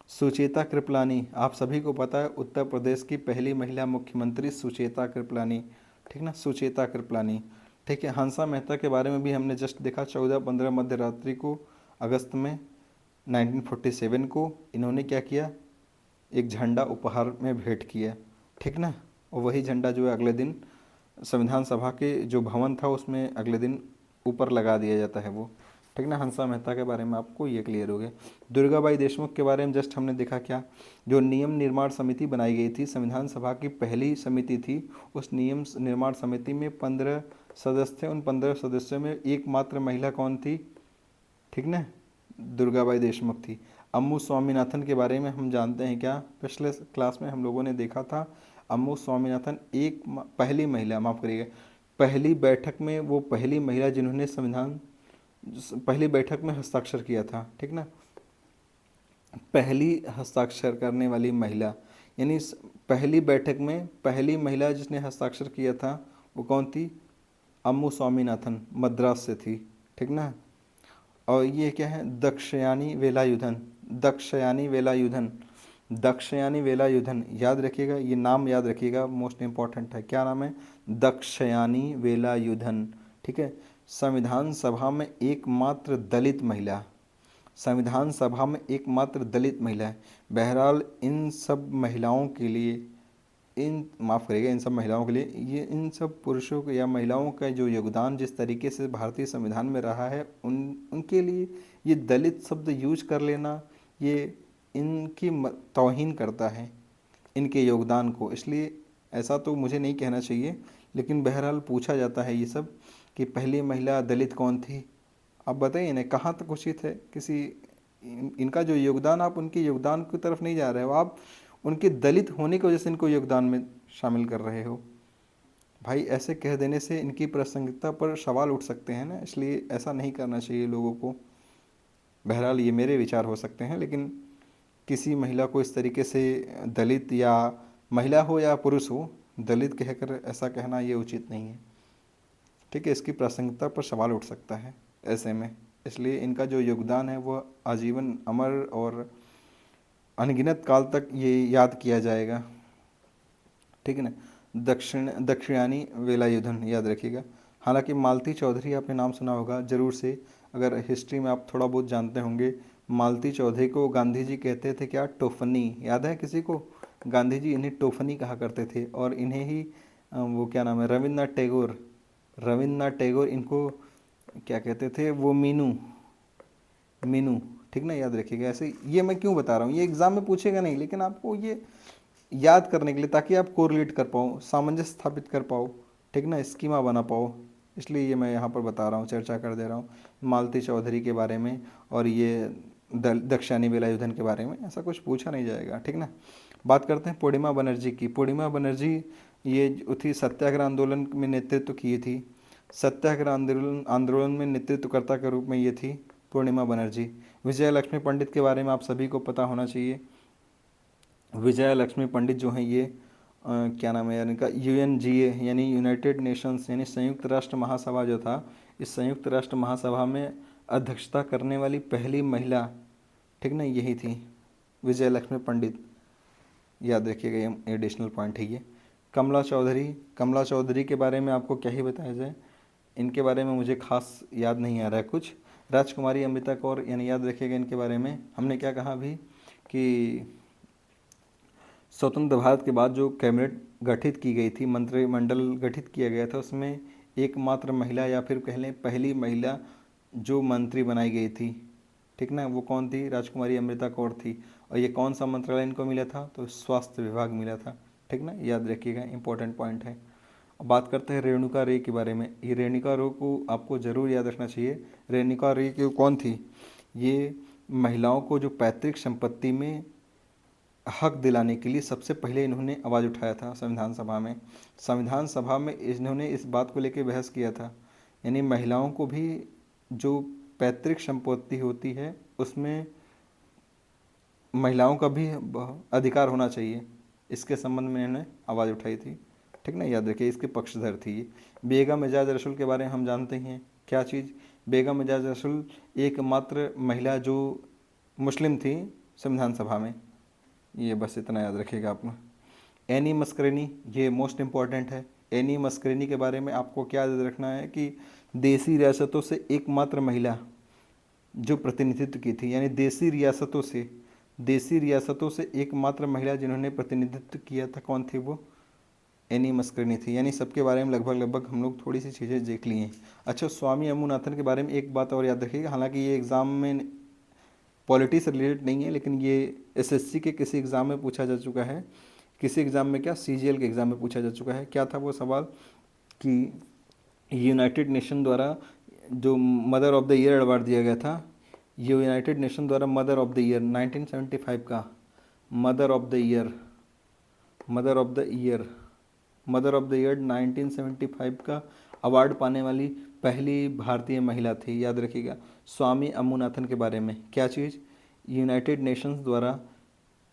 सुचेता कृपलानी, आप सभी को पता है उत्तर प्रदेश की पहली महिला मुख्यमंत्री सुचेता कृपलानी, ठीक ना, सुचेता कृपलानी, ठीक है। हंसा मेहता के बारे में भी हमने जस्ट देखा, 14-15 मध्य रात्रि को अगस्त में 1947 को इन्होंने क्या किया? एक झंडा उपहार में भेंट किया, ठीक ना। और वही झंडा जो है अगले दिन संविधान सभा के जो भवन था उसमें अगले दिन ऊपर लगा दिया जाता है वो, ठीक ना। हंसा मेहता के बारे में आपको ये क्लियर हो गया। दुर्गाबाई देशमुख के बारे में जस्ट हमने देखा क्या, जो नियम निर्माण समिति बनाई गई थी, संविधान सभा की पहली समिति थी। उस नियम निर्माण समिति में 15 सदस्य थे। उन 15 सदस्यों में एकमात्र महिला कौन थी? ठीक ना, दुर्गाबाई देशमुख थी। अम्मू स्वामीनाथन के बारे में हम जानते हैं क्या? पिछले क्लास में हम लोगों ने देखा था। अम्मू स्वामीनाथन एक पहली महिला, माफ़ करिएगा, पहली बैठक में वो पहली महिला जिन्होंने संविधान पहली बैठक में हस्ताक्षर किया था, ठीक ना। पहली हस्ताक्षर करने वाली महिला, यानी पहली बैठक में पहली महिला जिसने हस्ताक्षर किया था वो कौन थी? अम्मू स्वामीनाथन, मद्रास से थी, ठीक ना। और ये क्या है? दक्षयानी वेलायुधन, दक्षयानी वेलायुधन, दक्षयानी वेलायुधन, याद रखिएगा, ये नाम याद रखिएगा, मोस्ट इम्पॉर्टेंट है। क्या नाम है? दक्षयानी वेलायुधन, ठीक है। संविधान सभा में एकमात्र दलित महिला, संविधान सभा में एकमात्र दलित महिला है। बहरहाल इन सब महिलाओं के लिए, इन माफ़ करिएगा, इन सब महिलाओं के लिए, ये इन सब पुरुषों को या महिलाओं का जो योगदान जिस तरीके से भारतीय संविधान में रहा है, उनके लिए ये दलित शब्द यूज कर लेना, ये इनकी तौहीन करता है इनके योगदान को। इसलिए ऐसा तो मुझे नहीं कहना चाहिए, लेकिन बहरहाल पूछा जाता है ये सब कि पहली महिला दलित कौन थी। आप बताइए ना, कहाँ तक उचित है किसी इनका जो योगदान, आप उनके योगदान की तरफ नहीं जा रहे हो, आप उनके दलित होने की वजह से इनको योगदान में शामिल कर रहे हो। भाई ऐसे कह देने से इनकी प्रासंगिकता पर सवाल उठ सकते हैं ना, इसलिए ऐसा नहीं करना चाहिए लोगों को। बहरहाल ये मेरे विचार हो सकते हैं, लेकिन किसी महिला को इस तरीके से दलित, या महिला हो या पुरुष हो, दलित कहकर ऐसा कहना ये उचित नहीं है, ठीक है। इसकी प्रासंगिकता पर सवाल उठ सकता है ऐसे में, इसलिए इनका जो योगदान है वह आजीवन अमर और अनगिनत काल तक ये याद किया जाएगा, ठीक है ना। दक्षिणानी वेलायुधन, याद रखिएगा। हालांकि मालती चौधरी आपने नाम सुना होगा ज़रूर से, अगर हिस्ट्री में आप थोड़ा बहुत जानते होंगे। मालती चौधरी को गांधी जी कहते थे क्या? टोफनी। याद है किसी को? गांधी जी इन्हें टोफनी कहा करते थे। और इन्हें ही वो क्या नाम है, रविन्द्रनाथ टैगोर इनको क्या कहते थे? वो मीनू, मीनू, ठीक ना, याद रखिएगा। ऐसे ये मैं क्यों बता रहा हूँ, ये एग्जाम में पूछेगा नहीं, लेकिन आपको ये याद करने के लिए, ताकि आप कोरिलेट कर पाओ, सामंजस्य स्थापित कर पाओ, ठीक ना, स्कीमा बना पाओ, इसलिए ये मैं यहाँ पर बता रहा हूँ, चर्चा कर दे रहा हूँ मालती चौधरी के बारे में। और ये दक्षानी वेलायुधन के बारे में ऐसा कुछ पूछा नहीं जाएगा, ठीक ना। बात करते हैं पूर्णिमा बनर्जी की। पूर्णिमा बनर्जी ये जो थी सत्याग्रह आंदोलन में नेतृत्व की थी। सत्याग्रह आंदोलन में नेतृत्वकर्ता के रूप में ये थी पूर्णिमा बनर्जी। विजय लक्ष्मी पंडित के बारे में आप सभी को पता होना चाहिए। विजय लक्ष्मी पंडित जो हैं ये क्या नाम है यार इनका, यूएनजीए यानी यूनाइटेड नेशंस यानी संयुक्त राष्ट्र महासभा जो था, इस संयुक्त राष्ट्र महासभा में अध्यक्षता करने वाली पहली महिला, ठीक ना, यही थी विजय लक्ष्मी पंडित। याद रखिएगा, ये एडिशनल पॉइंट है ये। कमला चौधरी के बारे में आपको क्या ही बताया जाए, इनके बारे में मुझे खास याद नहीं आ रहा है कुछ। राजकुमारी अमृता कौर, यानी याद रखिएगा इनके बारे में। हमने क्या कहा अभी कि स्वतंत्र भारत के बाद जो कैबिनेट गठित की गई थी, मंत्रिमंडल गठित किया गया था, उसमें एकमात्र महिला या फिर कह लें पहली महिला जो मंत्री बनाई गई थी, ठीक ना, वो कौन थी? राजकुमारी अमृता कौर थी। और ये कौन सा मंत्रालय इनको मिला था? तो स्वास्थ्य विभाग मिला था, ठीक ना, याद रखिएगा, इंपॉर्टेंट पॉइंट है। अब बात करते हैं रेणुका रे के बारे में। ये रेणुका रे को आपको ज़रूर याद रखना चाहिए। रेणुका रे की कौन थी? ये महिलाओं को जो पैतृक संपत्ति में हक दिलाने के लिए सबसे पहले इन्होंने आवाज़ उठाया था संविधान सभा में। संविधान सभा में इन्होंने इस बात को लेकर बहस किया था, यानी महिलाओं को भी जो पैतृक संपत्ति होती है उसमें महिलाओं का भी अधिकार होना चाहिए, इसके संबंध में इन्होंने आवाज़ उठाई थी, ठीक ना, याद रखिए, इसके पक्षधर थी ये। बेगम एजाज रसूल के बारे में हम जानते हैं क्या चीज़? बेगम एजाज रसूल एकमात्र महिला जो मुस्लिम थी संविधान सभा में, ये बस इतना याद रखिएगा आप। एनी मस्करेनी, ये मोस्ट इम्पॉर्टेंट है। एनी मस्करेनी के बारे में आपको क्या याद रखना है कि देसी रियासतों से एकमात्र महिला जो प्रतिनिधित्व की थी, यानी देसी रियासतों से एकमात्र महिला जिन्होंने प्रतिनिधित्व किया था, कौन थी वो? एनी मस्करेनी थी। यानी सबके बारे में लगभग हम लोग थोड़ी सी चीज़ें देख ली हैं। अच्छा, स्वामी अम्मुनाथन के बारे में एक बात और याद रखिएगा, हालांकि ये एग्ज़ाम में पॉलिटी से रिलेटेड नहीं है, लेकिन ये एसएससी के किसी एग्ज़ाम में पूछा जा चुका है। किसी एग्ज़ाम में क्या, सीजीएल के एग्ज़ाम में पूछा जा चुका है। क्या था वो सवाल कि यूनाइटेड नेशन द्वारा जो mother of the year award दिया गया था, ये यूनाइटेड नेशन द्वारा मदर ऑफ द ईयर 1975 का मदर ऑफ द ईयर 1975 का अवार्ड पाने वाली पहली भारतीय महिला थी, याद रखिएगा। स्वामी अम्मुनाथन के बारे में क्या चीज़? यूनाइटेड नेशंस द्वारा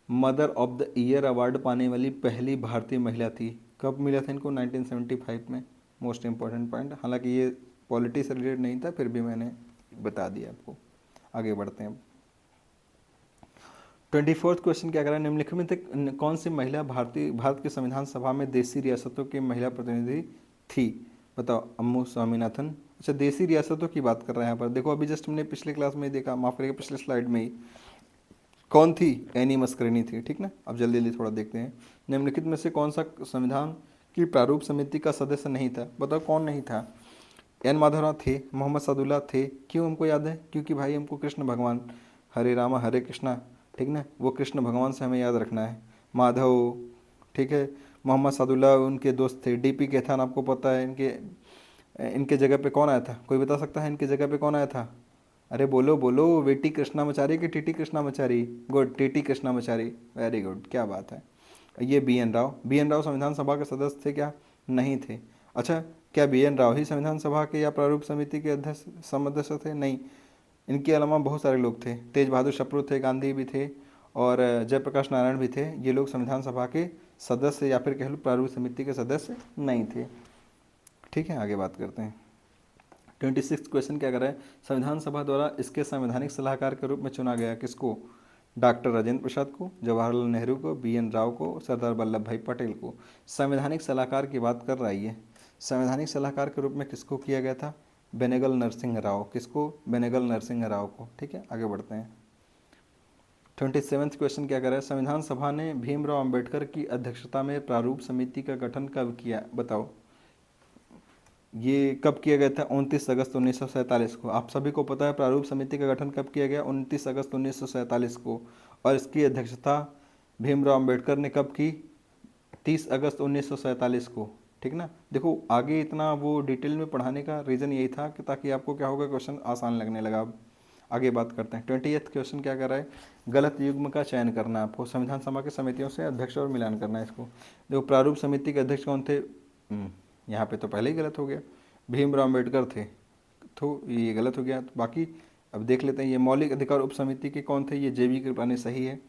mother of the year award पाने वाली पहली भारतीय महिला थी। कब मिला था इनको? 1975 में। मोस्ट इम्पॉर्टेंट पॉइंट, हालांकि ये पॉलिटी से रिलेटेड नहीं था, फिर भी मैंने बता दिया आपको। आगे बढ़ते हैं। 24th क्वेश्चन क्या कह रहा है? निम्नलिखित में से कौन सी महिला भारत के संविधान सभा में देसी रियासतों की महिला प्रतिनिधि थी? बताओ। अम्मू स्वामीनाथन। अच्छा, देसी रियासतों की बात कर रहा है यहाँ पर। देखो, अभी जस्ट हमने पिछले क्लास में देखा, माफ करिएगा पिछले स्लाइड में ही, कौन थी? एनी मस्करेनी थी, ठीक ना। अब जल्दी जल्दी थोड़ा देखते हैं। निम्नलिखित में से कौन सा संविधान की प्रारूप समिति का सदस्य नहीं था? बताओ कौन नहीं था? एन माधवराव थे, मोहम्मद सादुल्ला थे। क्यों हमको याद है? क्योंकि भाई हमको कृष्ण भगवान, हरे रामा हरे कृष्णा, ठीक ना, वो कृष्ण भगवान से हमें याद रखना है। माधव, ठीक है, मोहम्मद सादुल्ला उनके दोस्त थे। डीपी कैथन आपको पता है, इनके जगह पे कौन आया था? कोई बता सकता है इनके जगह पे कौन आया था? अरे बोलो बोलो, वेटी कृष्णामाचारी कि TT Krishnamachari? Good, TT Krishnamachari, very good, क्या बात है। ये बी एन राव संविधान सभा के सदस्य थे क्या? नहीं थे। अच्छा, क्या बी एन राव ही संविधान सभा के या प्रारूप समिति के अध्यक्ष सदस्य थे? नहीं, इनके अलावा बहुत सारे लोग थे। तेज बहादुर सप्रू थे, गांधी भी थे, और जयप्रकाश नारायण भी थे। ये लोग संविधान सभा के सदस्य या फिर कह लो प्रारूप समिति के सदस्य नहीं थे, ठीक है। आगे बात करते हैं। 26 क्वेश्चन क्या कर रहा है? संविधान सभा द्वारा इसके संवैधानिक सलाहकार के रूप में चुना गया किसको? डॉक्टर राजेंद्र प्रसाद को, जवाहरलाल नेहरू को, बी एन राव को, सरदार वल्लभ भाई पटेल को। संवैधानिक सलाहकार की बात कर रही है। संवैधानिक सलाहकार के रूप में किसको किया गया था? बेनेगल नरसिंह राव। किसको? बेनेगल नरसिंह राव को, ठीक है। आगे बढ़ते हैं। 27वां क्वेश्चन क्या कर रहा है, संविधान सभा ने भीमराव अंबेडकर की अध्यक्षता में प्रारूप समिति का गठन कब किया, बताओ। ये कब किया गया था, 29 अगस्त 1947 को। आप सभी को पता है प्रारूप समिति का गठन कब किया गया, 29 अगस्त 1947 को। और इसकी अध्यक्षता भीमराव अंबेडकर ने कब की, 30 अगस्त 1947 को। ठीक ना। देखो आगे इतना वो डिटेल में पढ़ाने का रीज़न यही था कि ताकि आपको क्या होगा, क्वेश्चन आसान लगने लगा। अब आगे बात करते हैं। 28th क्वेश्चन क्या कर रहा है, गलत युग्म का चयन करना है आपको। संविधान सभा की समितियों से अध्यक्ष और मिलान करना है इसको। देखो प्रारूप समिति के अध्यक्ष कौन थे, यहाँ पे तो पहले ही गलत हो गया, भीमराव अम्बेडकर थे, तो ये गलत हो गया। तो बाकी अब देख लेते हैं। ये मौलिक अधिकार उप समिति के कौन थे, ये JB कृपलानी सही है।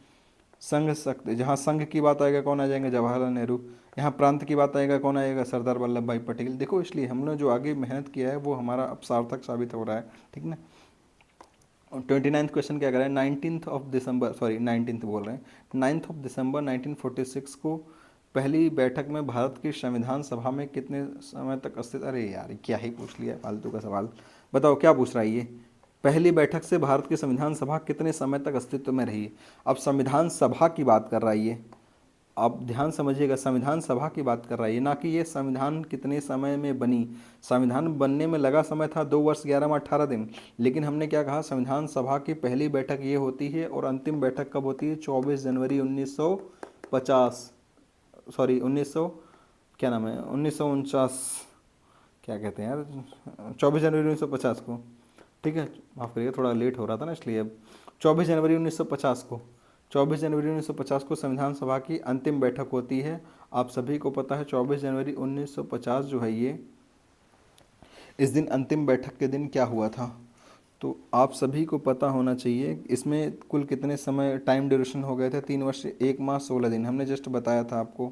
संघ शक्ति, जहाँ संघ की बात आएगा कौन आ जाएंगे, जवाहरलाल नेहरू। यहाँ प्रांत की बात आएगा कौन आएगा, सरदार वल्लभ भाई पटेल। देखो इसलिए हमने जो आगे मेहनत किया है वो हमारा अब सार्थक साबित हो रहा है। ठीक ना। 29th क्वेश्चन क्या कर रहा है, 19th of December, sorry 19th बोल रहे हैं, 9 दिसंबर 1946 को पहली बैठक में भारत की संविधान सभा में कितने समय तक अस्तित्व, अरे यार क्या ही पूछ लिया फालतू का सवाल। बताओ क्या पूछ रहा है ये, पहली बैठक से भारत की संविधान सभा कितने समय तक अस्तित्व में रही। अब संविधान सभा की बात कर रहा है ये, आप ध्यान समझिएगा, संविधान सभा की बात कर रहा है ये, ना कि ये संविधान कितने समय में बनी। संविधान बनने में लगा समय था 2 वर्ष 11 माह 18 दिन, लेकिन हमने क्या कहा, संविधान सभा की पहली बैठक ये होती है और अंतिम बैठक कब होती है, 24 जनवरी 1950, सॉरी 1900 क्या नाम है, 1949, क्या कहते हैं यार, 24 जनवरी 1950 को। ठीक है, माफ़ करिएगा थोड़ा लेट हो रहा था ना इसलिए। अब 24 जनवरी 1950 को, 24 जनवरी 1950 को संविधान सभा की अंतिम बैठक होती है। आप सभी को पता है 24 जनवरी 1950 जो है ये, इस दिन अंतिम बैठक के दिन क्या हुआ था, तो आप सभी को पता होना चाहिए। इसमें कुल कितने समय टाइम ड्यूरेशन हो गए थे, 3 वर्ष 1 माह 16 दिन। हमने जस्ट बताया था आपको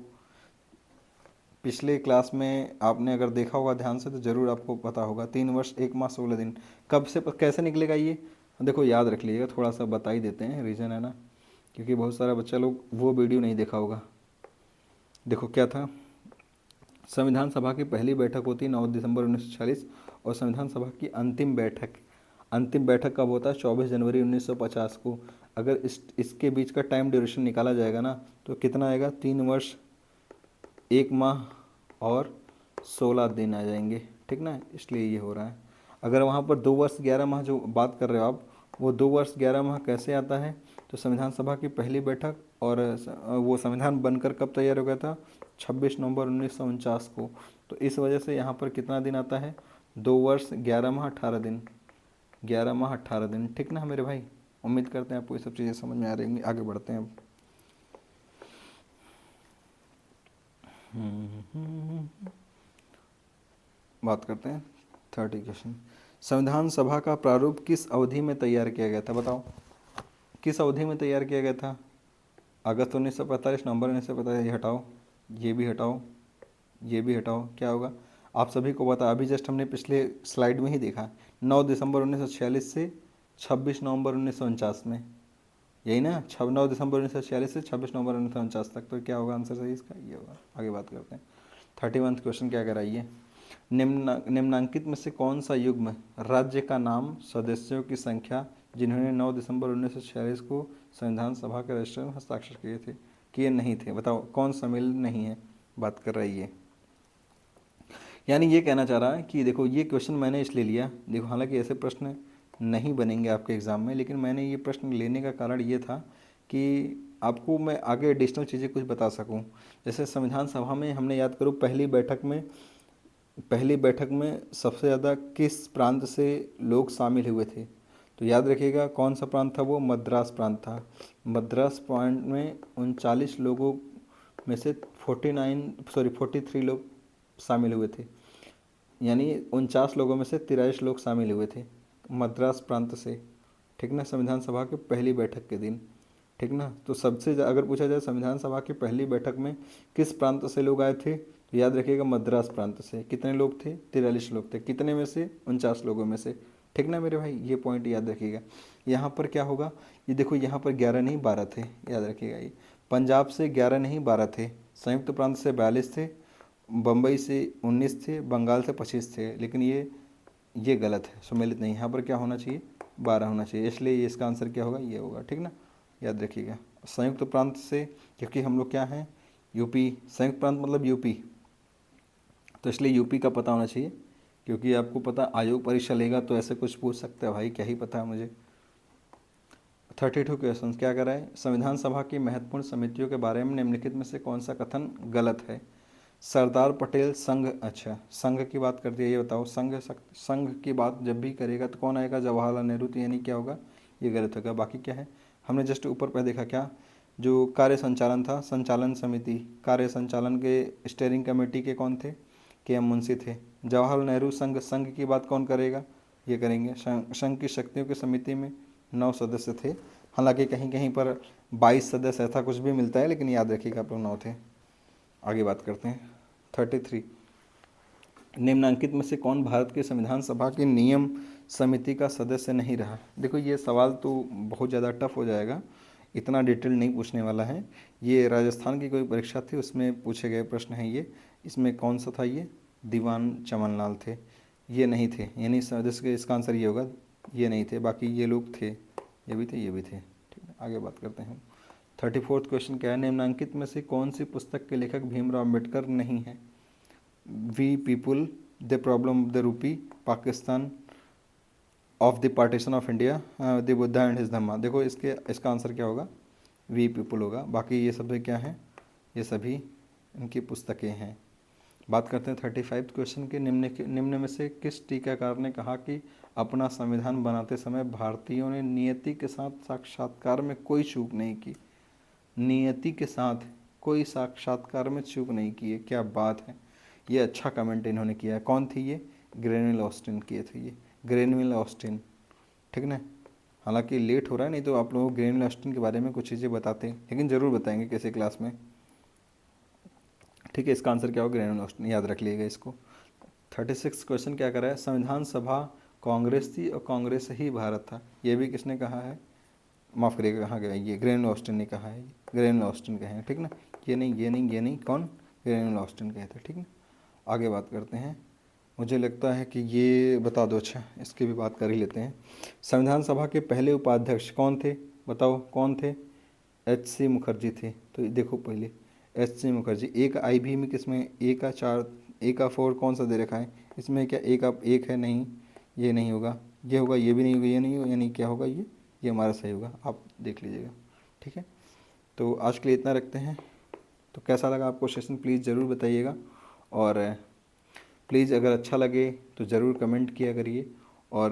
पिछले क्लास में, आपने अगर देखा होगा ध्यान से तो ज़रूर आपको पता होगा, 3 वर्ष 1 माह 16 दिन। कब से कैसे निकलेगा ये, देखो याद रख लीजिएगा, थोड़ा सा बता ही देते हैं, रीज़न है ना, क्योंकि बहुत सारा बच्चा लोग वो वीडियो नहीं देखा होगा। देखो क्या था, संविधान सभा की पहली बैठक होती है 9 दिसंबर 1946 और संविधान सभा की अंतिम बैठक कब होता है, 24 जनवरी 1950 को। अगर इसके बीच का टाइम ड्यूरेशन निकाला जाएगा ना तो कितना आएगा, 3 वर्ष 1 माह और 16 दिन आ जाएंगे। ठीक ना, इसलिए ये हो रहा है। अगर वहाँ पर 2 वर्ष 11 माह जो बात कर रहे हो आप, वो 2 वर्ष 11 माह कैसे आता है, तो संविधान सभा की पहली बैठक और वो संविधान बनकर कब तैयार हो गया था, 26 नवंबर 1949 को। तो इस वजह से यहाँ पर कितना दिन आता है, 2 वर्ष 11 माह 18 दिन, 11 माह 18 दिन। ठीक ना मेरे भाई, उम्मीद करते हैं आपको ये सब चीज़ें समझ में आ रही होंगी। आगे बढ़ते हैं अब। बात करते हैं 30 क्वेश्चन। संविधान सभा का प्रारूप किस अवधि में तैयार किया गया था, बताओ किस अवधि में तैयार किया गया था। अगस्त 1945, नवंबर 1945, ये हटाओ, ये भी हटाओ, ये भी हटाओ, क्या होगा आप सभी को पता, अभी जस्ट हमने पिछले स्लाइड में ही देखा, 9 दिसंबर 1946 से 26 नवंबर 1949 में, यही ना, 9 दिसंबर 1946 से 26 नवंबर 1949 तक। तो क्या होगा आंसर सही इसका, ये होगा। आगे बात करते हैं। 31वां क्वेश्चन क्या कराइए, निम्नांकित में से कौन सा युग्म राज्य का नाम, सदस्यों की संख्या जिन्होंने 9 दिसंबर 1946 को संविधान सभा के रजिस्टर में हस्ताक्षर किए नहीं थे, बताओ कौन सम्मिलित नहीं है, बात कर रही है। यानी ये कहना चाह रहा है कि देखो ये क्वेश्चन मैंने इसलिए लिया, देखो हालांकि ऐसे प्रश्न नहीं बनेंगे आपके एग्ज़ाम में, लेकिन मैंने ये प्रश्न लेने का कारण ये था कि आपको मैं आगे एडिशनल चीज़ें कुछ बता सकूं। जैसे संविधान सभा में हमने याद करो पहली बैठक में सबसे ज़्यादा किस प्रांत से लोग शामिल हुए थे, तो याद रखिएगा कौन सा प्रांत था, वो मद्रास प्रांत था। मद्रास प्रांत में 39 लोगों में से 43 लोग शामिल हुए थे, यानी 49 लोगों में से 43 लोग शामिल हुए थे मद्रास प्रांत से। ठीक ना, संविधान सभा की पहली बैठक के दिन। ठीक ना, तो सबसे अगर पूछा जाए संविधान सभा की पहली बैठक में किस प्रांत से लोग आए थे, तो याद रखिएगा मद्रास प्रांत से। कितने लोग थे, 43 लोग थे, कितने में से, 49 लोगों में से। ठीक ना मेरे भाई, ये पॉइंट याद रखिएगा। यहाँ पर क्या होगा, ये देखो यहाँ पर 11 नहीं 12 थे, याद रखिएगा। ये पंजाब से 11 नहीं 12 थे, संयुक्त प्रांत से 42 थे, बम्बई से 19 थे, बंगाल से 25 थे, लेकिन ये गलत है, सम्मिलित नहीं। यहाँ पर क्या होना चाहिए, 12 होना चाहिए, इसलिए ये इसका आंसर क्या होगा, ये होगा। ठीक ना, याद रखिएगा। संयुक्त प्रांत से, क्योंकि हम लोग क्या हैं, यूपी, संयुक्त प्रांत मतलब यूपी, तो इसलिए यूपी का पता होना चाहिए, क्योंकि आपको पता आयोग परीक्षा लेगा तो ऐसे कुछ पूछ सकता है भाई, क्या ही पता है मुझे। 32 क्वेश्चन क्या कर रहा है, संविधान सभा की महत्वपूर्ण समितियों के बारे में निम्नलिखित में से कौन सा कथन गलत है। सरदार पटेल संघ, अच्छा संघ की बात करती है, ये बताओ संघ की बात जब भी करेगा तो कौन आएगा, जवाहरलाल नेहरू, तो यानी क्या होगा, ये गलत होगा। बाकी क्या है, हमने जस्ट ऊपर पर देखा क्या, जो कार्य संचालन था, संचालन समिति, कार्य संचालन के स्टेयरिंग कमेटी के कौन थे, के एम मुंशी थे। जवाहरलाल नेहरू संघ, संघ की बात कौन करेगा, ये करेंगे। संघ की शक्तियों की समिति में 9 सदस्य थे, हालांकि कहीं कहीं पर 22 सदस्य ऐसा कुछ भी मिलता है, लेकिन याद रखिएगा आप लोग 9 थे। आगे बात करते हैं 33, निम्नांकित में से कौन भारत के संविधान सभा की नियम समिति का सदस्य नहीं रहा। देखो ये सवाल तो बहुत ज़्यादा टफ हो जाएगा, इतना डिटेल नहीं पूछने वाला है। ये राजस्थान की कोई परीक्षा थी, उसमें पूछे गए प्रश्न है ये। इसमें कौन सा था, ये दीवान चमनलाल थे, ये नहीं थे, यानी सदस्य, इसका आंसर ये होगा, ये नहीं थे। बाकी ये लोग थे, ये भी थे, ये भी थे। ठीक है, आगे बात करते हैं। 34 क्वेश्चन क्या है, निम्नांकित में से कौन सी पुस्तक के लेखक भीमराव अम्बेडकर नहीं है। We people, the problem of the rupee, Pakistan, of the partition of India, the Buddha and his Dhamma. देखो इसका आंसर क्या होगा, वी पीपुल होगा। बाकी ये सब क्या हैं, ये सभी इनकी पुस्तकें हैं। बात करते हैं 35 क्वेश्चन के, निम्न में से किस टीकाकार ने कहा कि अपना संविधान बनाते समय भारतीयों ने नियति के साथ साक्षात्कार में कोई चूक नहीं की। नियति के साथ कोई साक्षात्कार में चूक नहीं की है, क्या बात है, ये अच्छा कमेंट इन्होंने किया है। कौन थी ये, ग्रेनविल ऑस्टिन किए थे, ये ग्रेनविल ऑस्टिन, ठीक ना। हालांकि लेट हो रहा है, नहीं तो आप लोगों को ग्रेनविल ऑस्टिन के बारे में कुछ चीज़ें बताते हैं, लेकिन ज़रूर बताएंगे किसी क्लास में। ठीक है, इसका आंसर क्या होगा, ग्रेनविल ऑस्टिन, याद रख लीजिएगा इसको। 36 क्वेश्चन क्या कर रहा है, संविधान सभा कांग्रेस थी और कांग्रेस ही भारत था, ये भी किसने कहा है, माफ़ करिएगा, कहाँ गया, ये ग्रेनविल ऑस्टिन ने कहा है, ग्रेनविल ऑस्टिन कहे हैं, ठीक ना। ये नहीं, ये नहीं, ये नहीं, कौन, ग्रेनविल ऑस्टिन कहे थे, ठीक ना। आगे बात करते हैं, मुझे लगता है कि ये बता दो, अच्छा इसकी भी बात कर ही लेते हैं। संविधान सभा के पहले उपाध्यक्ष कौन थे, बताओ कौन थे, एच.सी. मुखर्जी थे। तो देखो पहले एच.सी. मुखर्जी, एक आई भी में किसमें, ए का 4, ए का 4 कौन सा दे रखा है इसमें, क्या ए का 1 है, नहीं, ये नहीं होगा, ये होगा, ये भी नहीं होगा, ये नहीं होगा, यानी क्या होगा, ये हमारा सही होगा, आप देख लीजिएगा। ठीक है, तो आज के लिए इतना रखते हैं। तो कैसा लगा आपको सेशन, प्लीज़ ज़रूर बताइएगा, और प्लीज़ अगर अच्छा लगे तो ज़रूर कमेंट किया करिए, और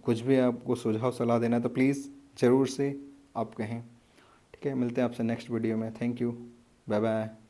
कुछ भी आपको सुझाव सलाह देना तो प्लीज़ ज़रूर से आप कहें। ठीक है, मिलते हैं आपसे नेक्स्ट वीडियो में। Thank you, bye bye.